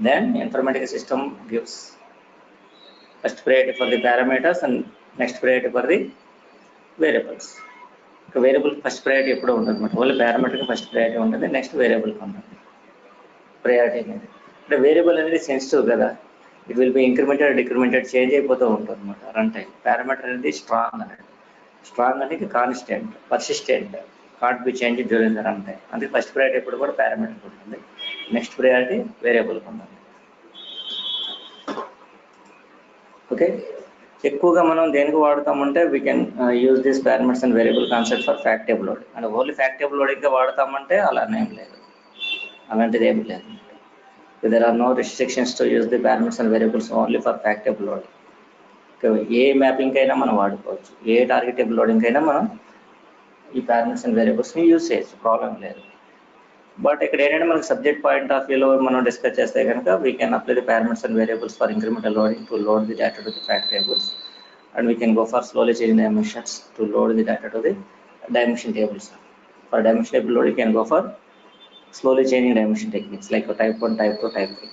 then informatic system gives first priority for the parameters and next priority for the variables. Variable first priority ఎప్పుడూ ఉంటుంది అనమాట. Only పారామీటర్కి first priority ఉంటుంది, next వేరియబుల్కి ఉంటుంది priority అనేది. అంటే variable అనేది సెన్సిటివ్ కదా, it will be incremented decremented change అయిపోతూ ఉంటుంది అనమాట రన్ టైం. పారామీటర్ అనేది స్ట్రాంగ్ అనేది constant, persistent, can't be change during the run time. అందుకే ఫస్ట్ ప్రయారిటీ ఎప్పుడు కూడా పారామీటర్కి ఉంటుంది, నెక్స్ట్ ప్రయారిటీ వేరియబుల్కి ఉంటుంది. ఓకే, ఎక్కువగా మనం దేనికి వాడతామంటే we can use this parameters and variable concept for fact table loading. అంటే ఓన్లీ ఫ్యాక్ట్ టేబుల్ లోడింగ్గా వాడతామంటే అలానేం లేదు, అలాంటిది ఏమి లేదు. there are no restrictions to use the parameters and variables only for fact table loading. A mapping అయినా మనం వాడుకోవచ్చు, ఏ టార్గెట్ టేబుల్ లోడింగ్ అయినా మనం ఈ పారామీటర్స్ అండ్ వేరియబుల్స్ని యూజ్ చేయొచ్చు, ప్రాబ్లం లేదు. బట్ ఇక్కడ ఏంటంటే మనకి సబ్జెక్ట్ పాయింట్ ఆఫ్ వ్యూలో మనం డిస్కస్ చేస్తే కనుక we can apply the parameters and variables for incremental loading to load the data to the fact tables, and we can go for slowly changing dimensions to load the data to the dimension tables. For dimension table load you can go for slowly changing dimension techniques like type 1, type 2, type 3.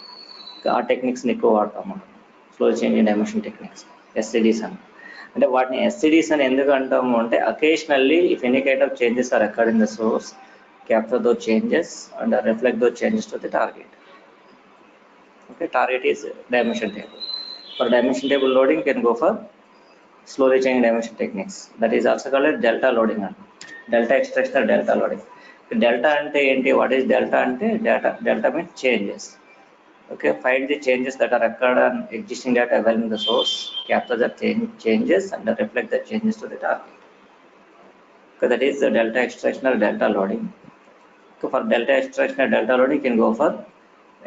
ఆ టెక్నిక్స్ని ఎక్కువ వాడతాం మనం, slowly changing dimension techniques, ఎస్సిడీస్ అని. అంటే వాటిని ఎస్సిడీస్ అని ఎందుకు అంటాము అంటే occasionally if any kind of changes are occurred in the source, capture those changes and reflect those changes to the target. Okay, target is dimension table. For dimension table loading, you can go for slowly changing dimension techniques. That is also called delta loading. Delta extraction or delta loading. Delta ante enti, what is delta ante? Delta means changes. Okay, find the changes that are occurred on existing data available in the source, capture the changes and reflect the changes to the target. Okay, that is the delta extraction or delta loading. Okay, for delta extraction or delta loading, you can go for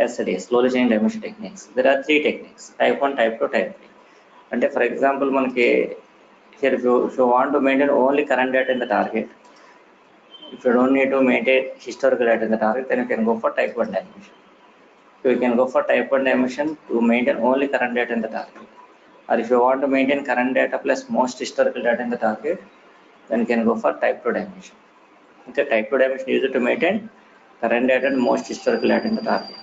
SLA, slowly changing dimension techniques. There are 3 techniques: type 1, type 2, type 3. And for example, manaki here if you want to maintain only current data in the target, if you don't need to maintain historical data in the target, then you can go for type 1 dimension. So you can go for type 1 dimension to maintain only current data in the target. Or if you want to maintain current data plus most historical data in the target, then you can go for type 2 dimension. Okay, type 2 dimension used to maintain current data and most historical data in the target.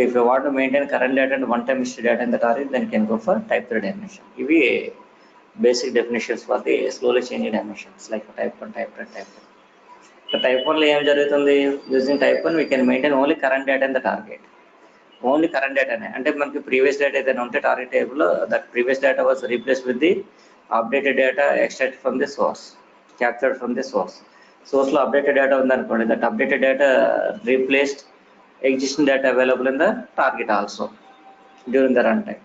If you want to maintain current data and one-time history data in the target, then you can go for type 3 dimension. Ivi basic definitions for the slowly changing dimensions like type 1, type 2, and type 3. So type 1 lo em jarugutundi, using type 1 we can maintain only current data in the target. Only current data ne ante manaki previous data edaina unte target table lo that previous data was replaced with the updated data extracted from the source, captured from the source. Source lo updated data undi anukondi, that updated data replaced existing data available in the target also during the runtime.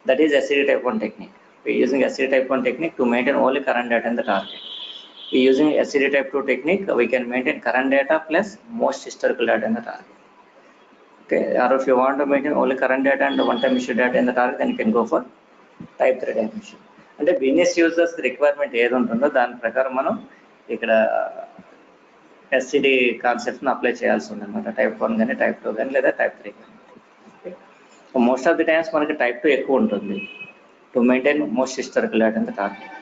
That is SCD type 1 technique. We are using SCD type 1 technique to maintain only current data in the target. We are using SCD type 2 technique, we can maintain current data plus most historical data in the target. Okay, or if you want to maintain only current data and one-time history data in the target, then you can go for type 3 dimension. అంటే business users requirement ఏది ఉంటుందో దాని ప్రకారం మనం ఇక్కడ SCD కాన్సెప్ట్ని apply చేయాల్సి ఉంది అనమాట. టైప్ 1 కానీ టైప్ 2 కానీ లేదా టైప్ 3 కానీ. మోస్ట్ ఆఫ్ ది టైమ్స్ మనకి టైప్ 2 ఎక్కువ ఉంటుంది to maintain most historical data in the target.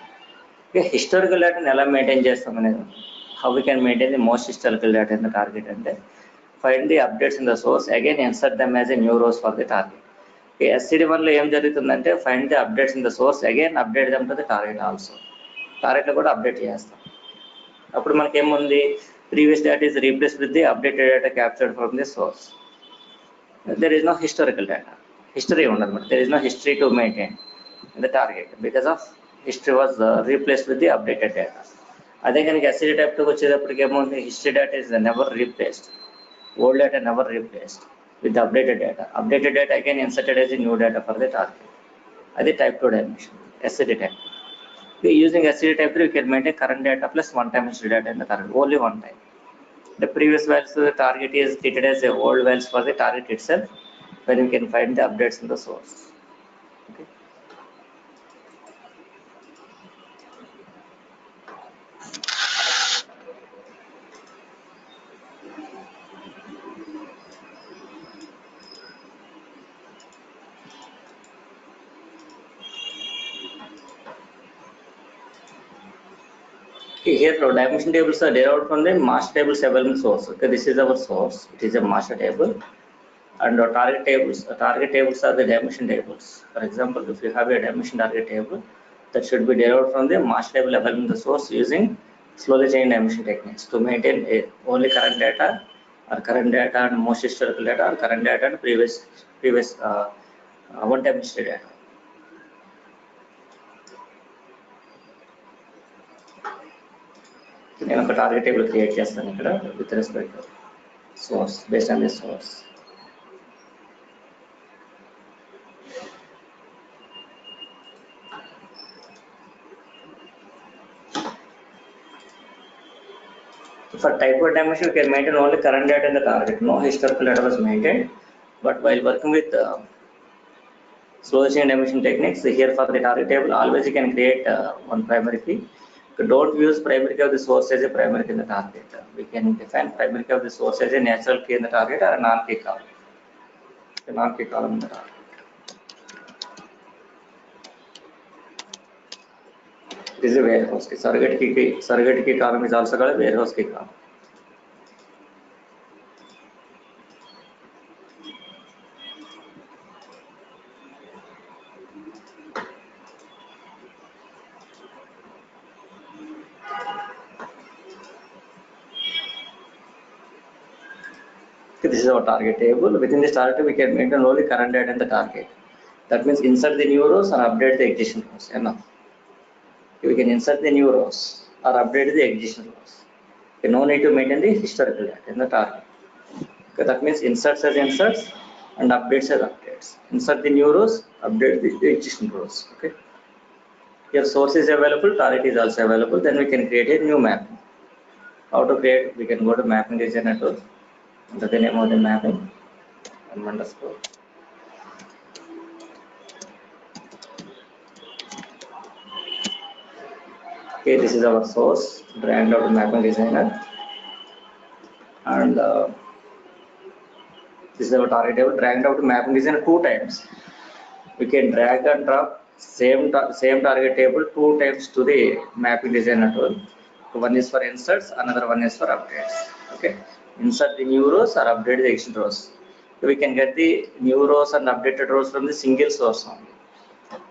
Historical డేటాని ఎలా మెయింటైన్ చేస్తాం అనేది, how we can maintain the most historical data in the target అంటే find the updates in the source, again insert them as a new rows for the target. SCD1 లో ఏం జరుగుతుందంటే find the updates in the source, again update them to the target also. టార్గెట్లో కూడా update చేస్తాం. అప్పుడు మనకేముంది, previous data is replaced with the updated data captured from the source. There is no historical data. History ఉండదు, there is no history to maintain in the target because of history was replaced with the updated data. అదే కనుక SCD type 2 వచ్చేటప్పటికి ఏముంది, history data is never replaced, old data never replaced with the updated data. Updated data again inserted as a new data for the target. అది type 2 dimension, SCD type 2. Using SCD type 3, you can maintain current data plus one-time history data in the target, only one time. The previous values to the target is treated as a old values for the target itself, where you can find the updates in the source. Okay. Okay, here dimension tables are derived from the master tables available source. Okay, this is our source. It is a master table, and our target tables are the dimension tables. For example, if you have a dimension target table, that should be derived from the master table available in the source using slowly changing dimension techniques to maintain only current data or current data and most historical data or current data and previous one-time history data. నేను ఒక target table create చేస్తాను ఇక్కడ with respect source, based on the source. For type 1 dimension, you can maintain only current data in the target. No historical data was maintained. But while working with slow chain dimension techniques, here for the target table, always you can create one primary key. You don't use primary key of the source as a primary key in the target. We can define primary key of the source as a natural key in the target or a non-key column. A non-key column in the target. This is a warehouse key. Surrogate key column is also called a warehouse key column. This is our target table. Within this target table, we can maintain only current data and the target. That means insert the new rows or update the existing rows. Enough. We can insert the new rows or update the existing rows. Okay, no need to maintain the historical data in the target. Okay, that means inserts as inserts and updates as updates. Insert the new rows, update the existing rows. Okay. Here source is available, target is also available. Then we can create a new mapping. How to create? We can go to mapping designer tool. Enter the name of the mapping. M_. Okay, this is our source. Drag out to mapping designer, and this is our target table. Drag out to mapping designer 2 times. We can drag and drop same target table 2 times to the mapping designer tool. One is for inserts, another one is for updates. Okay, insert the new rows or update the existing rows. So we can get the new rows and updated rows from the single source only.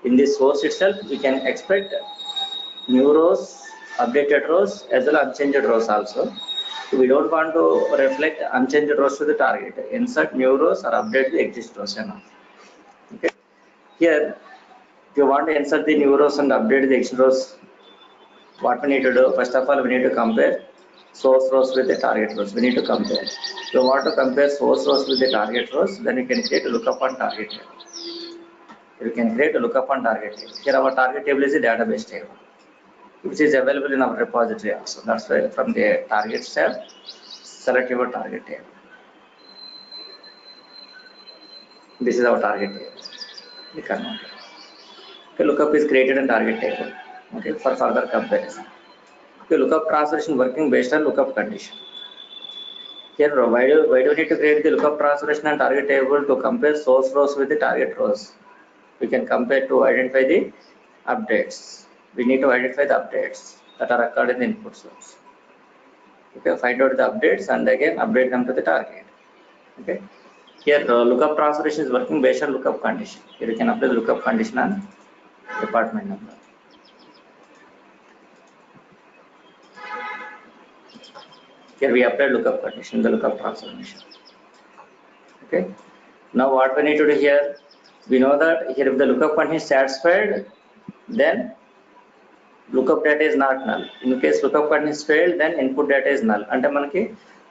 In this source itself, we can expect new rows, updated rows, as well as unchanged rows also. We don't want to reflect unchanged rows to the target. Insert new rows or update the existing rows. Okay. Here, if you want to insert the new rows and update the existing rows, what we need to do? First of all, we need to compare source rows with the target rows. We need to compare. If you want to compare source rows with the target rows, then you can create a lookup on target table. You can create a lookup on target table. Here, our target table is a database table, which is available in our repository also. That's why from the target tab, select your target table. This is our target table. Okay, lookup is created in target table. Okay, for further comparison. Okay, lookup transformation working based on lookup condition. Here, why do we need to create the lookup transformation and target table to compare source rows with the target rows? We can compare to identify the updates. We need to identify the updates that are occurred in the input source. Okay, find out the updates and again update them to the target. Okay, here lookup transformation is working based on lookup condition. Here you can apply the lookup condition on department number. Here we apply lookup condition, the lookup transformation. Okay, now what we need to do here? We know that here if the lookup condition is satisfied, then lookup data is not null. In case lookup condition is failed, then input data is null. అంటే మనకి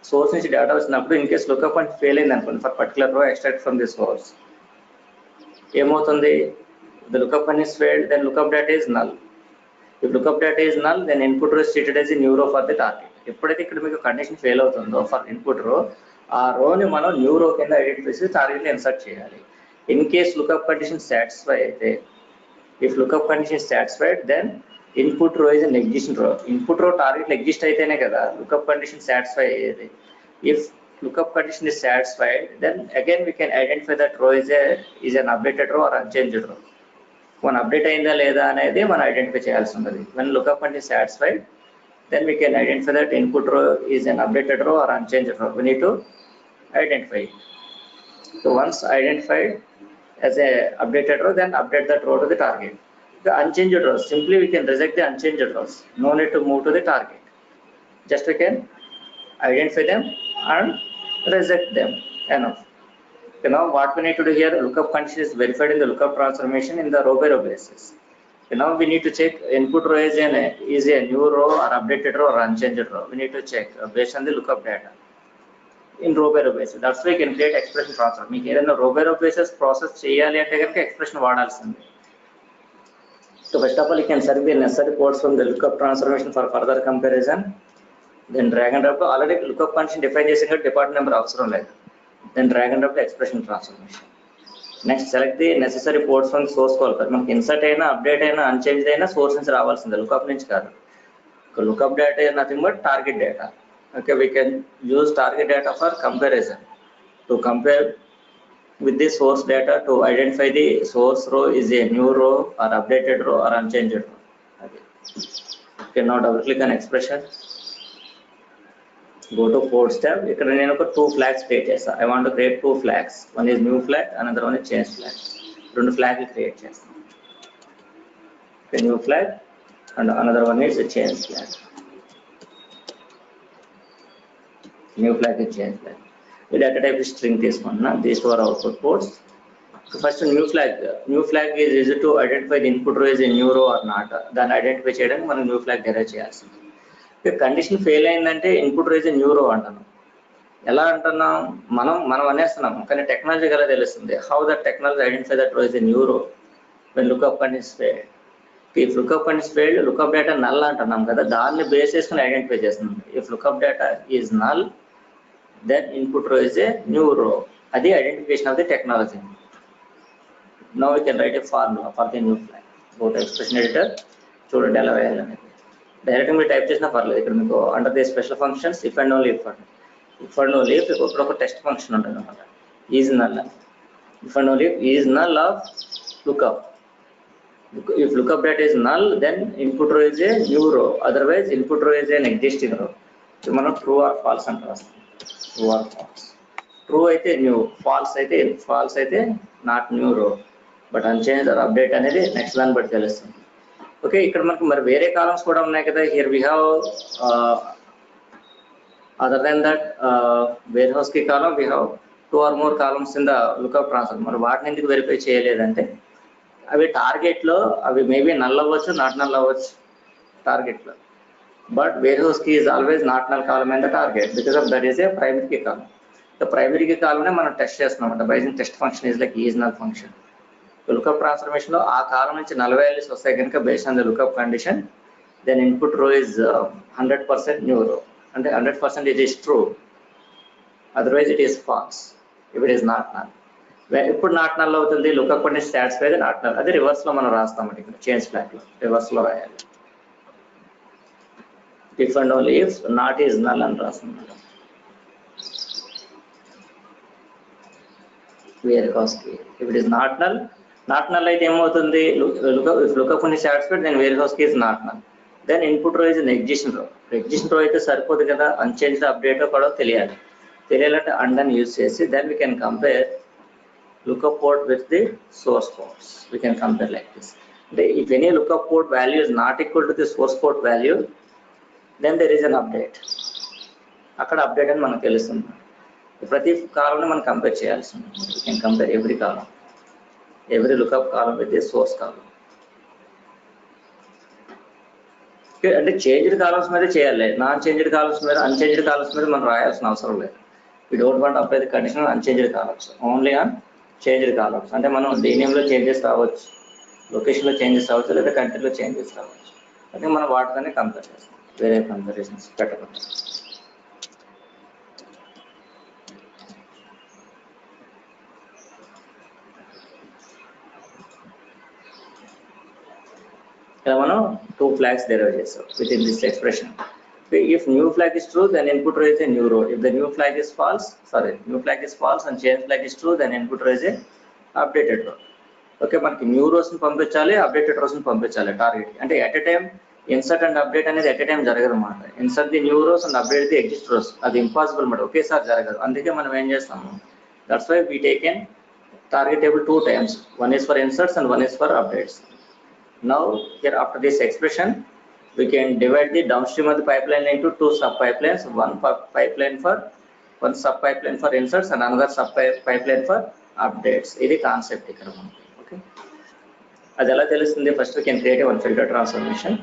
source నుంచి data వచ్చినప్పుడు in case lookup అని fail అయింది అనుకోండి for particular row extract from the source ఏమవుతుంది the lookup అని is failed then lookup data is null if lookup data is null then input row treated as a new row for the target ఎప్పుడైతే ఇక్కడ మీకు condition fail అవుతుందో for input row ఆ రోని మనం new రో కింద identify చేసి టార్గెట్ లో ఇన్సర్ట్ చేయాలి in case lookup condition satisfy అయితే if lookup condition is satisfied then input row is an existing row. Input row target exist aitene kada lookup condition satisfy ayedi. If lookup condition is satisfied, then again we can identify that row is an updated row or unchanged row. One update ayinda leda anedi man identify cheyalsi untadi. When lookup condition is satisfied, then we can identify that input row is an updated row or unchanged row. We need to identify it. So once identified as a updated row, then update that row to the target. The unchanged rows, simply we can reject the unchanged rows. No need to move to the target. Just we can identify them and reject them. Enough. Okay, now what we need to do here, lookup condition is verified in the lookup transformation in the row by row basis. Okay, now we need to check input row is a new row or updated row or unchanged row. We need to check based on the lookup data in row by row basis. That's why we can create expression transform. మీకు ఏదైనా row by row basis process చేయాలి అంటే కనుక expression వాడాల్సింది. So first of all, you can select the necessary codes from the lookup transformation for further comparison. Then drag and drop. Already lookup condition define చేసిన department number అవసరం లేదు. Then drag and drop the expression transformation. Next, select the necessary ports from source call. మనకి insert అయినా update అయినా unchanged అయినా source నుంచి రావాల్సిందే lookup నుంచి కాదు. Lookup data is nothing but target data. Okay, we can use target data for comparison to compare with the source data to identify the source row is a new row or updated row or unchanged row. Okay, now double click on expression, go to ports tab. Here I have 2 flags create chesta. I want to create 2 flags. One is new flag, another one is change flag. Two flags create chesta. Okay, new flag and another one is a change flag. New flag is change flag. ఈ data type string తీసుకుంటున్నా. These two are output ports. First new flag is use to identify the input row is a new row or not. దాన్ని identify చేయడానికి మనం new flag derive చేయాల్సింది. Condition fail అయిందంటే input row is a new row అంటున్నాం. ఎలా అంటున్నాం, మనం అనేస్తున్నాం, కానీ టెక్నాలజీ ఎలా తెలుస్తుంది, how that technology identify that row is a new row when lookup condition failed. If lookup condition failed, lookup data null అంటున్నాం కదా, దాన్ని బేస్ చేసుకుని ఐడెంటిఫై చేస్తున్నాం. If lookup data is null, then input row is a new row. అది identification of the technology. Now we can write a formula for the new flag. Go to expression editor, చూడండి ఎలా వేయాలని. డైరెక్ట్గా మీరు type చేసినా పర్లేదు. ఇక్కడ మీకు under the special functions if and only if and only ఇక్కడ ఒక టెస్ట్ ఫంక్షన్ ఉంటుంది అనమాట. Is null, if and only is null of lookup. If lookup data is null, then input row is a new row, otherwise input row is an existing row. మనం true or false అంటే రాస్తాం. True or false. True అయితే new, false అయితే not new row, but unchange or update అనేది next దాన్ని బట్టి తెలుస్తుంది. Okay, ఇక్కడ మనకు మరి వేరే కాలమ్స్ కూడా ఉన్నాయి కదా. Here we have other than that warehouse key column, we have 2 or more columns in the lookup transfer. మరి వాటిని ఎందుకు వెరిఫై చేయలేదంటే అవి టార్గెట్లో అవి మేబీ నల్ అవ్వచ్చు, నాట్ నల్ అవ్వచ్చు టార్గెట్లో. But warehouse key is always not null column in the target because of that is a primary key column. Primary key కాలమే మనం టెస్ట్ చేస్తున్నాం. By test function is like is null function. Lookup transformation లో ఆ column నుంచి 40 values వస్తాయి కనుక based on the lookup condition, then input row is 100% new row. అంటే 100% it is true, otherwise it is false if it is not null. ఇప్పుడు not null అవుతుంది, lookup condition satisfy the not null. అది reverse లో మనం రాస్తామండి. ఇక్కడ change flag లో reverse లో రాయాలి. If and only if not is null అని రాస్తున్నాం. Warehouse key if it is not null అయితే ఏమవుతుంది, lookup condition satisfied, then warehouse key is not null, then input row is an existing row. Existing row అయితే సరిపోదు కదా, unchanged update కూడా తెలియాలంటే and అని యూజ్ చేసి then we can compare lookup port with the source ports. We can compare like this. If any lookup port value is not equal to the source port value, then there is an update. అక్కడ update అని మనకు తెలుస్తుంది. ప్రతి కాలంలో మనం compare చేయాల్సి ఉంటుంది. We can compare every column, every lookup column with the source column. అంటే చేంజ్డ్ కాలమ్స్ మీద చేయాలి, నాన్ చేంజ్డ్ కాలమ్స్ మీద, అన్చేంజ్డ్ కాలమ్స్ మీద మనం రాయాల్సిన అవసరం లేదు. We don't want to apply the condition on unchanged columns, only on changed columns. అంటే మనం డీనేమ్ లో చేంజెస్ రావచ్చు, లొకేషన్ లో చేంజెస్ రావచ్చు, లేదా కంట్రీలో చేంజెస్ రావచ్చు. అంటే మనం వాటితోనే కంపేర్ చేస్తాం, వేరే కంపారిజన్స్ పెట్టకుండా. ఇలా మనం 2 flags derive చేస్తాం within this expression. If new flag is true, then input row is a new row. If the new flag is false and change flag is true, then input row is a updated row. Okay, మనకి new rows ని పంపించాలి, updated rows ని పంపించాలి target. అంటే at a time insert and update అనేది at a time జరగదు అన్నమాట. Insert the new rows and update the exist rows, అది ఇంపాసిబుల్ అన్నమాట, ఒకేసారి జరగదు. అందుకే మనం ఏం చేస్తాము, that's why we taken target table 2 times. One is for inserts and one is for updates. Now here after this expression, we can divide the downstream of the pipeline into 2 sub pipelines, one sub pipeline for inserts and another sub pipeline for updates. ఇది concept ఇక్కడ మనకి. Okay, అది ఎలా తెలుస్తుంది, first we can create one filter transformation.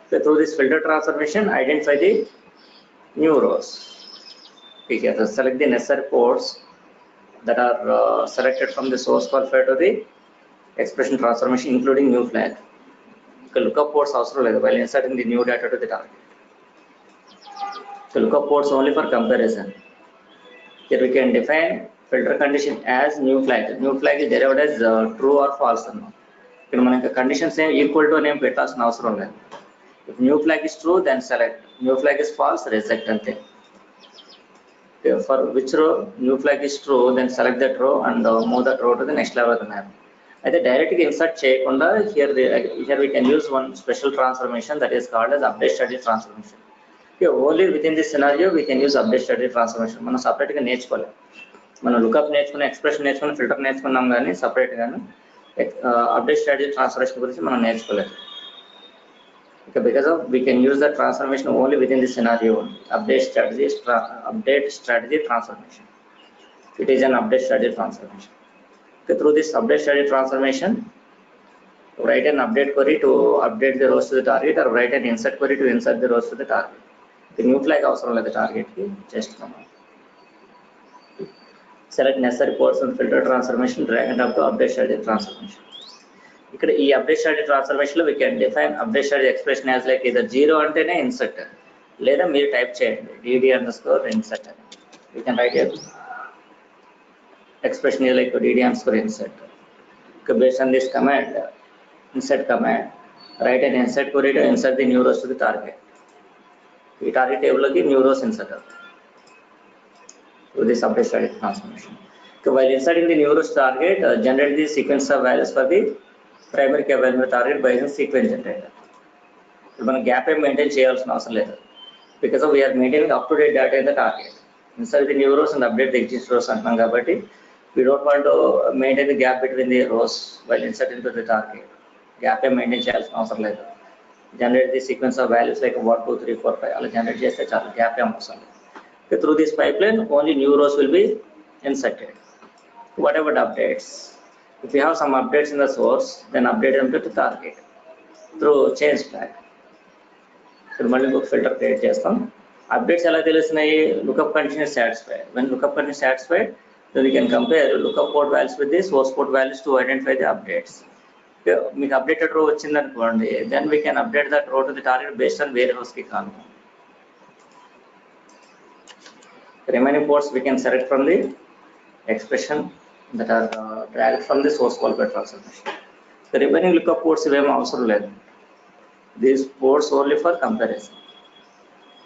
So through this filter transformation, identify the new rows. We can select the necessary ports that are selected from the source qualifier to the expression transformation, including new flag. Lookup ports అవసరం లేదు while inserting the new data to the target. So lookup ports only for comparison. Here we can define filter condition as new flag. New flag is derived as true or false అన్నమాట. ఇక్కడ మనకి conditions ఏం equal to name పెట్టాల్సిన అవసరం లేదు. If new flag is true, then select. New flag is false, reject అంతే. For which row new flag is true, then select that row and move that row to the next level of the map. అయితే డైరెక్ట్గా insert చేయకుండా here we can use one special transformation that is called as update strategy transformation. Okay, only within this scenario we can use update strategy transformation. మనం సపరేట్గా నేర్చుకోలేము. మనం lookup నేర్చుకుని, expression నేర్చుకుని, filter నేర్చుకున్నాం, కానీ సపరేట్గాను అప్డేట్ స్ట్రాటజీ ట్రాన్స్ఫర్మేషన్ గురించి మనం నేర్చుకోలేదు. Okay, because of we can use the transformation only within the scenario only. Update strategy transformation. It is an update strategy transformation. Okay, through this update strategy transformation, write an update query to update the rows to the target, or write an insert query to insert the rows to the target. The new flag అవసరం లేదు target కి, just select necessary ports and filter transformation, drag and drop to update strategy transformation. ఇక్కడ ఈ update strategy transformation లో we can define update strategy expression as like either 0 అంటేనే insert, లేదా మీరు type చేయండి dd_insert అని. You can write a expression is like dd_insert. Okay, based on this command, insert command, write an insert query to insert the new rows to the target. ఈ target table లోకి new rose insert అవుతాయి through this update strategy transformation. Okay, while inserting the new rows target, generate the sequence of values for the primary key value target by using sequence generator. ఇప్పుడు మనం gap ఏం maintain చేయాల్సిన అవసరం లేదు, because we are maintaining up to date data in the target. Insert the new rows and update the exist rows అంటున్నాం కాబట్టి we don't want to maintain the gap between the rows while inserting to the target. Gap ఏం maintain చేయాల్సిన అవసరం లేదు. Generate the sequence of values like 1 2 3 4 5 అలా generate చేస్తే చాలు, gap ఏం అవసరం లేదు. Through this pipeline, only new rows will be inserted. Whatever the updates, if you have some updates in the source, then update them to the target through change flag. So మళ్ళీ ఒక filter create చేస్తాం. Updates ఎలా తెలుస్తున్నాయి? Lookup condition is satisfied. When lookup condition is satisfied, then we can compare lookup port values with the source port values to identify the updates. మీకు updated రో వచ్చింది అనుకోండి, then we can update that row to the target based on warehouse కి కాను. The remaining ports we can select from the expression that are dragged from the source qualified transformation. The remaining lookup ports we have also learned. These ports only for comparison,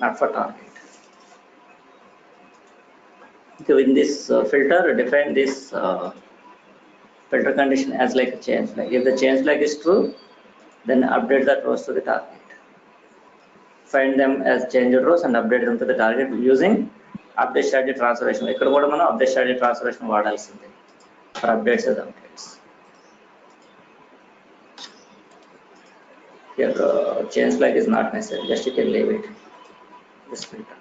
not for target. So in this filter, define this filter condition as like a change flag. If the change flag is true, then update that rows to the target. Find them as changed rows and update them to the target using update strategy transformation. ఇక్కడ కూడా మనం update strategy transformation వాడాల్సిందే for updates and updates. Here change flag is not necessary, just you can leave it this filter.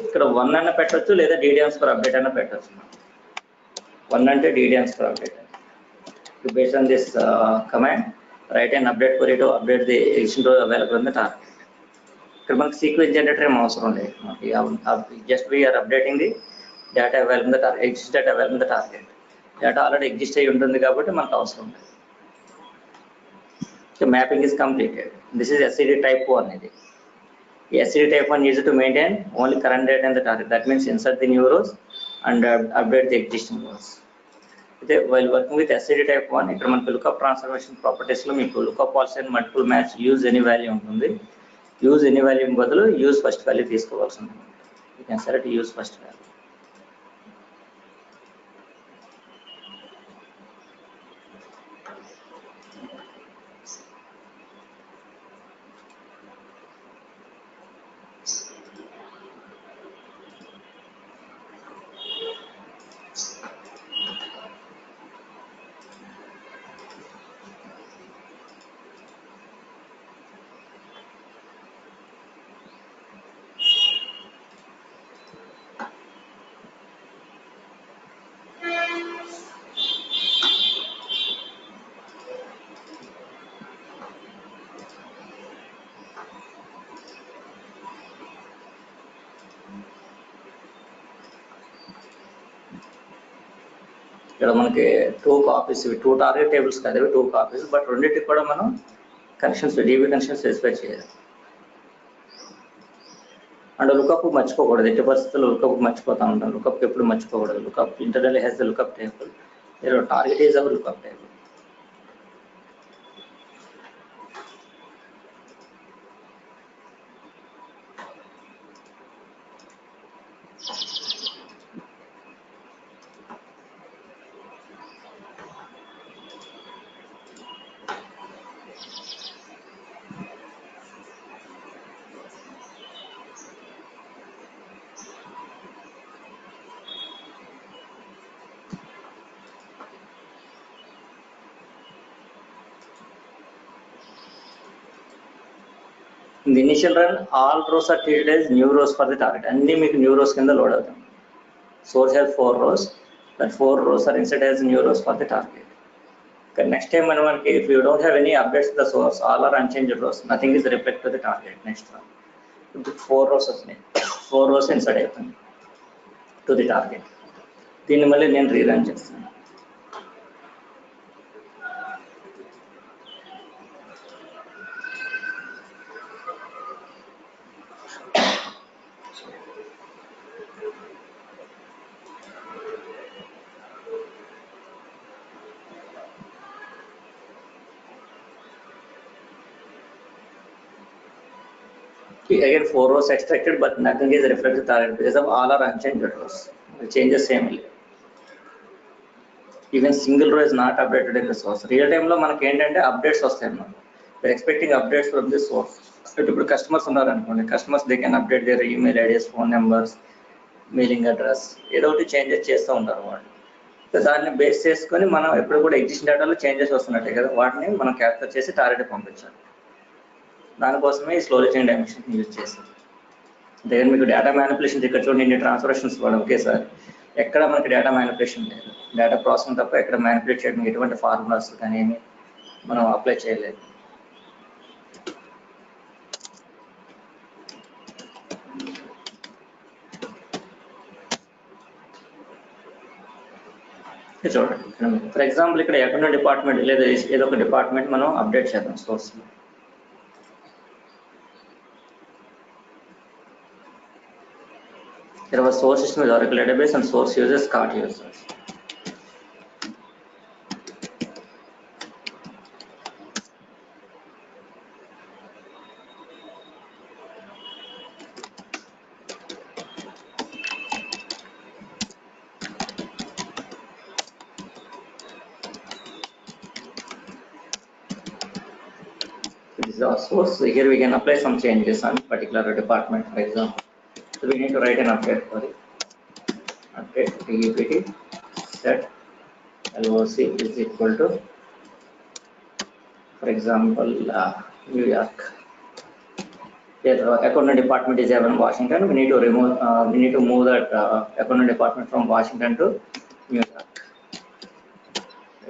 ఇక్కడ 1 అన్న పెట్టొచ్చు, లేదా ddms for update అన్న పెట్టొచ్చు. 1 అంటే ddms for update. Based on this command, write an update query to update the existing row available in the target. ఇక్కడ మనకి sequence generator ఏం అవసరం లేదు. Just we are updating the data available in the target, exist data available in the target. Data already exist అయ్యి ఉంటుంది కాబట్టి మనకు అవసరం లేదు. Mapping is completed. This is SCD type 1 ఇది. ఈ SCD type 1 used to maintain only current data in the target. That means insert the new rows and update the existing rows. అయితే while working with SCD type 1, ఇక్కడ మనకు lookup transformation properties లో మీకు lookup policy and multiple match use any value ఉంటుంది. Use any value బదులు use first value తీసుకోవాల్సి ఉంటుంది. You can select use first value. ఇక్కడ మనకి 2 కాపీస్, ఇవి 2 టార్గెట్ టేబుల్స్ కాదు, ఇవి 2 కాపీస్. బట్ రెండింటికి కూడా మనం కనెక్షన్స్ DB కనెక్షన్ స్పెసిఫై చేయాలి. అండ్ లుకప్ మర్చిపోకూడదు, ఎట్టి పరిస్థితుల్లో లుకప్ మర్చిపోతూ ఉంటాం. లుకప్ ఎప్పుడు మర్చిపోకూడదు. Lookup internal has the lookup table. Target is our lookup table. In the initial run, all rows are treated as new rows for the target. అన్ని మీకు new rows కింద లోడ్ అవుతాం. Source has 4 rows. That 4 rows are inserted as new rows for the target. Okay, next time మనకి if you don't have any updates to the source, all are unchanged rows. Nothing is reflected to the target. Next one. 4 rows వస్తున్నాయి. 4 rows insert అవుతుంది to the target. దీన్ని మళ్ళీ నేను rerun చేస్తాను. Again 4 rows extracted, but nothing is reflected to target because of all are unchanged rows. The changes same. Even single row is not updated in the source. Real time లో మనకి ఏంటంటే updates వస్తాయి అన్నమాట. They're expecting updates from the source. ఇప్పుడు customers ఉన్నారు అనుకోండి, customers they can update their email IDs, phone numbers, mailing address, ఏదో ఒకటి చేంజెస్ చేస్తూ ఉంటారు వాళ్ళు. సో దాన్ని బేస్ చేసుకొని మనం ఎప్పుడు కూడా ఎగ్జిస్టింగ్ డేటాలో చేంజెస్ వస్తున్నట్టే కదా, వాటిని మనం క్యాప్చర్ చేసి టార్గెట్ పంపించాలి. దానికోసమే ఈ స్లో చేంజ్ డైమెన్షన్ యూజ్ చేస్తాం. దగ్గర మీకు డేటా మ్యానిపులేషన్ ఇక్కడ చూడండి, ఇన్ని ట్రాన్స్ఫరేషన్స్ కూడా ఓకే సార్, ఎక్కడ మనకి డేటా మ్యానిపులేషన్ లేదు. డేటా ప్రాసెసింగ్ తప్ప ఎక్కడ మ్యానిపులేట్ చేయడం ఎటువంటి ఫార్ములాస్ కానీ ఏమి మనం అప్లై చేయలేదు. చూడండి, ఫర్ ఎగ్జాంపుల్ ఇక్కడ అకౌంట్ డిపార్ట్మెంట్ లేదా ఏదో ఒక డిపార్ట్మెంట్ మనం అప్డేట్ చేద్దాం సోర్స్లో. There was source system with Oracle database and source users, cart users. This is our source. So here we can apply some changes on particular department, for example. So we need to write an update for it. Update DEPT set LOC is equal to, for example, New York. Here accountant department is in Washington. We need to remove. We need to move that accountant department from Washington to New York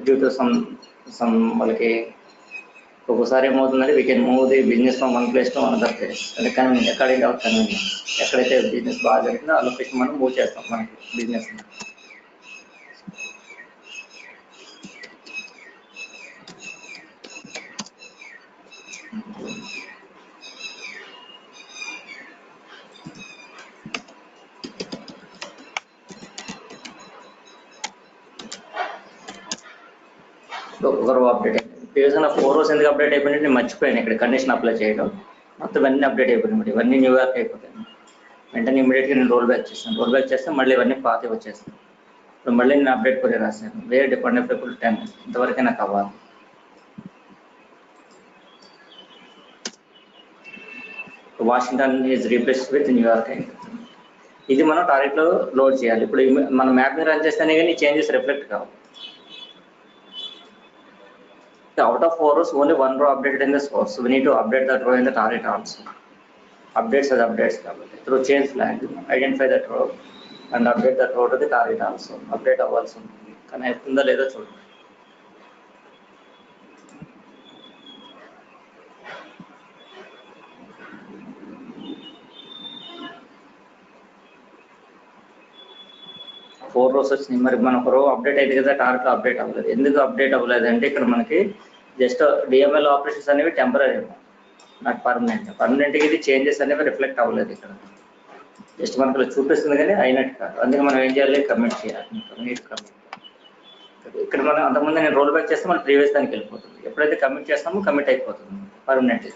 due to some like ఒకసారి ఏమవుతుందంటే we can move the business from one place to another place. అంటే convenience, according to our convenience, ఎక్కడైతే business బాగా జరిగిందో ఆ location మనం move చేస్తాం మనకి బిజినెస్. ఒకరు అప్డేట్ అయింది, ప్రీవియస్గా 4 rows ఎందుకు అప్డేట్ అయిపోయింది నేను మర్చిపోయాను ఇక్కడ కండిషన్ అప్లై చేయడం. మొత్తం ఇవన్నీ అప్డేట్ అయిపోయింది, ఇవన్నీ న్యూయార్క్ అయిపోతాయి. వెంటనే ఇమీడియట్గా నేను రోల్ బ్యాక్ చేస్తాను. రోల్ బ్యాక్ చేస్తే మళ్ళీ ఇవన్నీ పాత వచ్చేస్తాను. ఇప్పుడు మళ్ళీ నేను అప్డేట్ కూడా రాశాను, వేరే డిపార్ట్మెంట్ పీపుల్ 10 ఇంతవరకే నాకు అవ్వాలి. Washington is replaced with New York అయింది. ఇది మనం టార్గెట్లో లోడ్ చేయాలి. ఇప్పుడు మనం మ్యాప్ని రన్ చేస్తేనే కానీ చేంజెస్ రిఫ్లెక్ట్ కావు. Out of 4 rows, only 1 row updated in the source. So we need to update that row in the target also. Updates as updates through change flag, identify that row and update that row to the target also. Update also. Can I put the later చూడండి. Four rows వచ్చినాయి. మరి మన ఒక రో update అయితే కదా, టార్గెట్లో update అవ్వలేదు. ఎందుకు అప్డేట్ అవ్వలేదు అంటే ఇక్కడ మనకి జస్ట్ డిఎంఎల్ ఆపరేషన్స్ అనేవి టెంపరీ, నాట్ పర్మనెంట్. పర్మనెంట్గా ఇది చేంజెస్ అనేవి రిఫ్లెక్ట్ అవ్వలేదు. ఇక్కడ జస్ట్ మనకు చూపిస్తుంది కానీ అయినట్టు కాదు. అందుకే మనం ఏం చేయాలి, కమిట్ చేయాలి. కమిట్ ఇక్కడ మనం అంతకుముందు నేను రోల్ బ్యాక్ చేస్తే మన ప్రీవియస్ దానికి వెళ్ళిపోతుంది. ఎప్పుడైతే కమిట్ చేస్తామో కమిట్ అయిపోతుంది పర్మనెంట్.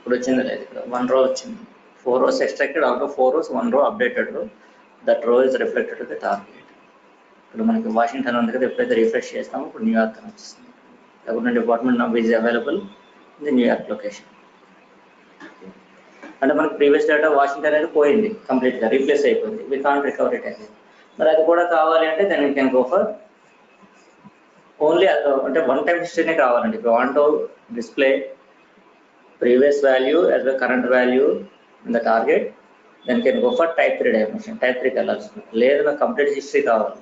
ఇప్పుడు వచ్చింది లేదు, ఇక్కడ 1 row వచ్చింది. 4 rows extracted, out of 4 rows 1 row updated row, that row is reflected to the target. ఇప్పుడు మనకి వాషింగ్టన్ ఉంది కదా, ఎప్పుడైతే రిఫ్రెష్ చేస్తామో ఇప్పుడు న్యూయార్క్ అని వస్తుంది. Government department now is available in the New York location. అంటే మనకి ప్రీవియస్ డేటా వాషింగ్టన్ అనేది పోయింది, కంప్లీట్గా రీప్లేస్ అయిపోయింది, వీ కాంట్ రికవర్ ఇట్ అనేది. మరి అది కూడా కావాలి అంటే then you can go for only అంటే వన్ టైం హిస్టరీనే కావాలండి. ఇప్పుడు want to display previous value as well current value in the target, then can go for type 3 dimension. Type 3కి వెళ్ళాల్సింది. లేదు నాకు కంప్లీట్ హిస్టరీ కావాలి,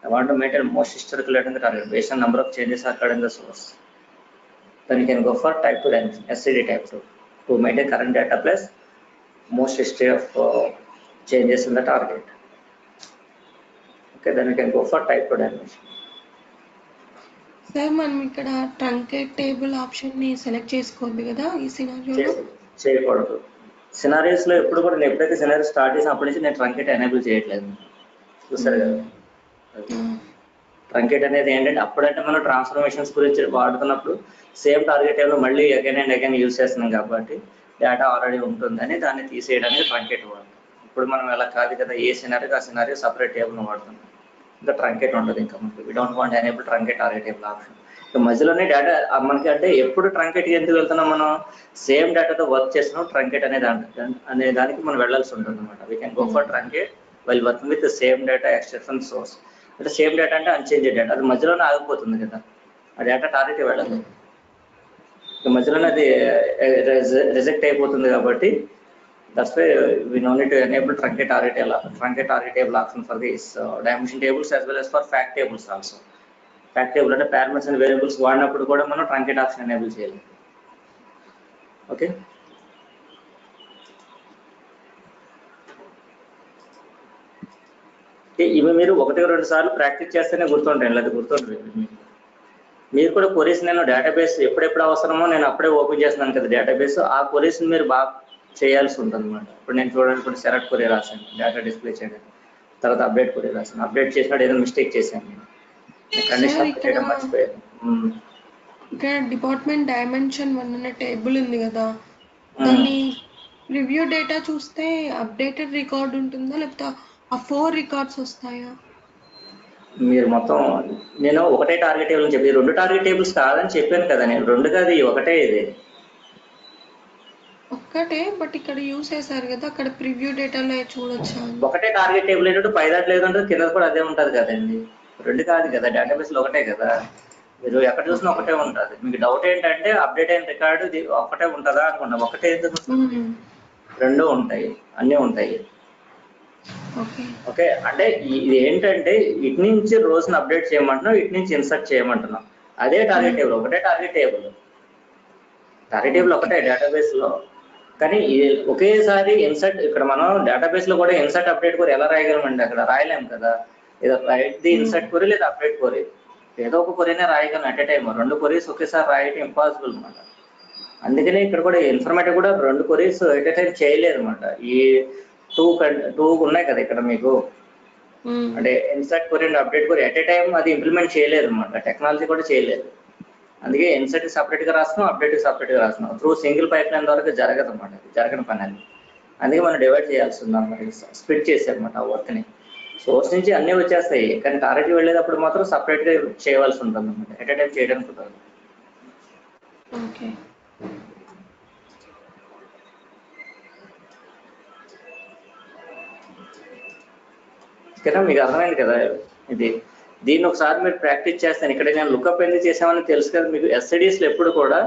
I want to maintain most historical data in the target based on number of changes occurred in the source, then you can go for type 2 dimension, SCD type 2, to maintain current data plus most history of changes in the target. Okay, then you can go for type 2 dimension. Sir మనం ఇక్కడ truncate table option ని select చేసుకోవద్దు కదా ఈ సినారియోలో? చేయకూడదు. Scenarios లో ఎప్పుడు కూడా నేను ఎప్పుడైతే సినారియో స్టార్ట్ చేసినప్పటి నుంచి నేను ట్రంకేట్ ఎనేబుల్ చేయట్లేదు. చూసారు కదా, ట్రంకేట్ అనేది ఏంటంటే అప్పుడంటే మనం ట్రాన్స్ఫర్మేషన్స్ గురించి వాడుతున్నప్పుడు సేమ్ టార్గెట్ టేబుల్ మళ్ళీ అగైన్ అండ్ అగైన్ యూజ్ చేస్తున్నాం కాబట్టి డేటా ఆల్రెడీ ఉంటుందని దాన్ని తీసేయడానికి ట్రంకేట్ వాడతాం. ఇప్పుడు మనం ఎలా కాదు కదా, ఏ సినారియో ఆ సినారియో సపరేట్ టేబుల్ వాడుతున్నాం, ఇంకా ట్రంకేట్ ఉండదు. ఇంకా మనకి we don't want enable truncate target table option. ఇంకా మధ్యలోనే డేటా మనకి అంటే ఎప్పుడు ట్రంకేట్ ఎందుకు వెళ్తున్నాం, మనం సేమ్ డేటాతో వర్క్ చేస్తున్నాం, ట్రంకేట్ అనే దానికి మనం వెళ్ళాల్సి ఉంటుంది అనమాట. We can go for truncate while working with same data extraction source. అంటే సేమ్ డేటా అంటే అన్చేంజ్ డేటా, అది మధ్యలోనే ఆగిపోతుంది కదా, ఆ డేటా టార్గెట్ వెళ్ళదు, మధ్యలోనే అది రిజెక్ట్ అయిపోతుంది. కాబట్టి that's why we no need to enable truncate target table option for this dimension tables as well as for fact tables also. Fact table అంటే పారామీటర్స్ అండ్ వేరియబుల్స్ వాడినప్పుడు కూడా మనం ట్రంకేట్ ఆప్షన్ ఎనేబుల్ చేయాలి. Okay, ఇవి మీరు 1-2 సార్లు practice చేస్తేనే గుర్తుంటాయి, లేదా గుర్తుంటుంది. మీరు కూడా క్వరీస్, నేను డేటాబేస్ ఎప్పుడెప్పుడు అవసరమో నేను అప్పుడే ఓపెన్ చేస్తున్నాను కదా డేటాబేస్, ఆ క్వరీస్ మీరు బాగా చేయాల్సి ఉంటుంది అనమాట. ఇప్పుడు నేను చూడండి, ఇప్పుడు సెలెక్ట్ క్వరీ రాశాను డేటా డిస్ప్లే చేయడానికి, తర్వాత అప్డేట్ క్వరీ రాశాను, అప్డేట్ చేసినప్పుడు ఏదో మిస్టేక్ చేశాను, నేను కండిషన్ అప్డేట్ చేయడం మర్చిపోయాను. ఇక్కడ డిపార్ట్మెంట్ డైమెన్షన్ 1 అనే టేబుల్ ఉంది కదా, దాన్ని రివ్యూ డేటా చూస్తే అప్డేటెడ్ రికార్డ్ ఉంటుందా లేకపోతే ఆ 4 రికార్డ్స్ వస్తాయా? మీరు మొత్తం నేను ఒకటే టార్గెట్ టేబుల్ అని చెప్పి 2 టార్గెట్ టేబుల్స్ కాదని చెప్పాను కదా, నేను 2 కాదు, ఒకటే. ఇది ఒక్కటే, బట్ ఇక్కడ యూస్ చేశారు కదా, అక్కడ ప్రివ్యూ డేటాలో చూడొచ్చా? ఒకటే టార్గెట్ టేబుల్ ఏంటంటే పై దాంట్లో లేదంటే కింద కూడా అదే ఉంటుంది కదండి. 2 కాదు కదా, డేటాబేస్ లో ఒకటే కదా, మీరు ఎక్కడ చూసినా ఒకటే ఉంటుంది. మీకు డౌట్ ఏంటంటే అప్డేట్ అయిన రికార్డు ఒకటే ఉంటుందా అనుకున్నా, ఒకటే ఎందుకు, 2 ఉంటాయి, అన్నీ ఉంటాయి. ఓకే, అంటే ఇది ఏంటంటే ఇటు నుంచి రోజును అప్డేట్ చేయమంటున్నాం, ఇటు నుంచి ఇన్సర్ట్ చేయమంటున్నాం, అదే టార్గెట్ టేబుల్, ఒకటే టార్గెట్ టేబుల్ ఒకటే డేటాబేస్ లో. కానీ ఒకేసారి ఇన్సర్ట్, ఇక్కడ మనం డేటాబేస్ లో కూడా ఇన్సర్ట్ అప్డేట్ కూడా ఎలా రాయగలమండి, అక్కడ రాయలేము కదా. ఏదో రైట్ ది ఇన్సర్ట్ క్వరీ లేదా అప్డేట్ క్వరీ, ఏదో ఒక క్వరీనే రాయగలం అట్ ఎ టైం. 2 క్వరీస్ ఒకేసారి రాయటం ఇంపాసిబుల్ అనమాట. అందుకనే ఇక్కడ కూడా ఇన్ఫర్మేటివ్ కూడా 2 క్వరీస్ ఎట్ ఎ టైం చేయలేదు అనమాట. ఈ 2 ఉన్నాయి కదా ఇక్కడ మీకు, అంటే insert query and update query at a time అది ఇంప్లిమెంట్ చేయలేదు అనమాట, టెక్నాలజీ కూడా చేయలేదు. అందుకే ఇన్సర్ట్ సపరేట్ గా రాస్తున్నాం, అప్డేట్ సపరేట్ గా రాస్తున్నాం. త్రూ సింగిల్ పైప్ లైన్ ద్వారా జరగదు అనమాట, జరగని పని అది. అందుకే మనం డివైడ్ చేయాల్సి ఉంది అనమాట, స్ప్లిట్ చేసారనమాట ఆ వర్క్ ని. సోర్స్ నుంచి అన్నీ వచ్చేస్తాయి, కానీ టార్గెట్ వెళ్ళేటప్పుడు మాత్రం సపరేట్ గా చేయవలసి ఉంటుంది అనమాట, ఎట్ ఎ టైం చేయడానికి ఉంటుంది. ఓకేనా, మీకు అర్థమైంది కదా ఇది. దీన్ని ఒకసారి మీరు ప్రాక్టీస్ చేస్తాను. ఇక్కడ నేను లుకప్ ఎందుకు చేసామని తెలుసు కదా మీకు. ఎస్ఐడిస్ లో ఎప్పుడు కూడా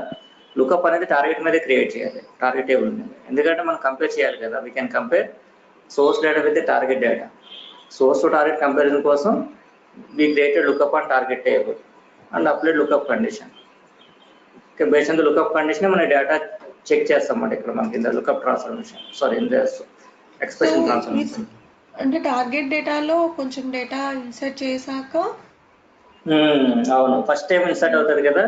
లుకప్ అనేది టార్గెట్ మీద క్రియేట్ చేయాలి, టార్గెట్ టేబుల్ మీద. ఎందుకంటే మనం కంపేర్ చేయాలి కదా, we can compare source data with target data. Source to target comparison కోసం we created lookup on target table and applied lookup condition. Okay, based on the lookup condition మన data check చేస్తాం అన్నమాట. ఇక్కడ మనకి ఇంత lookup transformation, sorry in the expression transformation. అంటే target డేటాలో కొంచెం డేటా ఇన్సర్ట్ చేశాక, అవును, ఫస్ట్ టైం ఇన్సర్ట్ అవుతుంది కదా,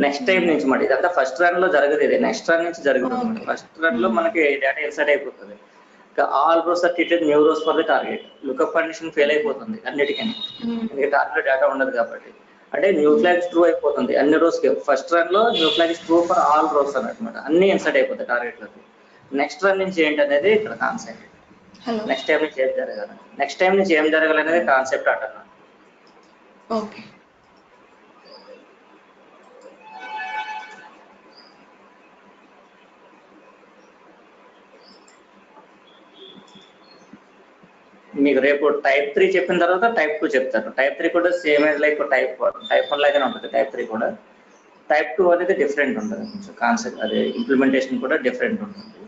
నెక్స్ట్ టైం నుంచి మాట ఇదంతా ఫస్ట్ రన్ లో జరగదు, ఇది నెక్స్ట్ రన్ నుంచి జరుగుతుంది. ఫస్ట్ రన్ లో మనకి డేటా ఇన్సర్ట్ అయిపోతుంది. All rows are treated new rows for the target. Lookup condition fail అయిపోతుంది అన్నిటికీ, ఎందుకంటే టార్గెట్ డేటా ఉండదు కాబట్టి. అంటే న్యూ ఫ్లాగ్స్ ట్రూ అయిపోతుంది అన్ని రోస్ కి. ఫస్ట్ రన్ లో new flags true for all rose అన్నమాట, అన్ని ఇన్సర్ట్ అయిపోతాయి టార్గెట్ లోకి. నెక్స్ట్ రన్ నుంచి ఏంటి అనేది ఇక్కడ కాన్సెప్ట్. హలో. నెక్స్ట్ టైం నుంచి ఏం జరగాలి, నెక్స్ట్ టైం నుంచి ఏం జరగాలి అనేది కాన్సెప్ట్ అంటున్నాను. ఓకే. మీకు రేపు టైప్ 3 చెప్పిన తర్వాత టైప్ 2 చెప్తారు. టైప్ 3 కూడా సేమ్ యాజ్ లైక్ టైప్ 1 లాగానే ఉంటుంది. టైప్ 3 కూడా, టైప్ 2 అనేది డిఫరెంట్ ఉంటుంది కొంచెం కాన్సెప్ట్, అదే ఇంప్లిమెంటేషన్ కూడా డిఫరెంట్ ఉంటుంది.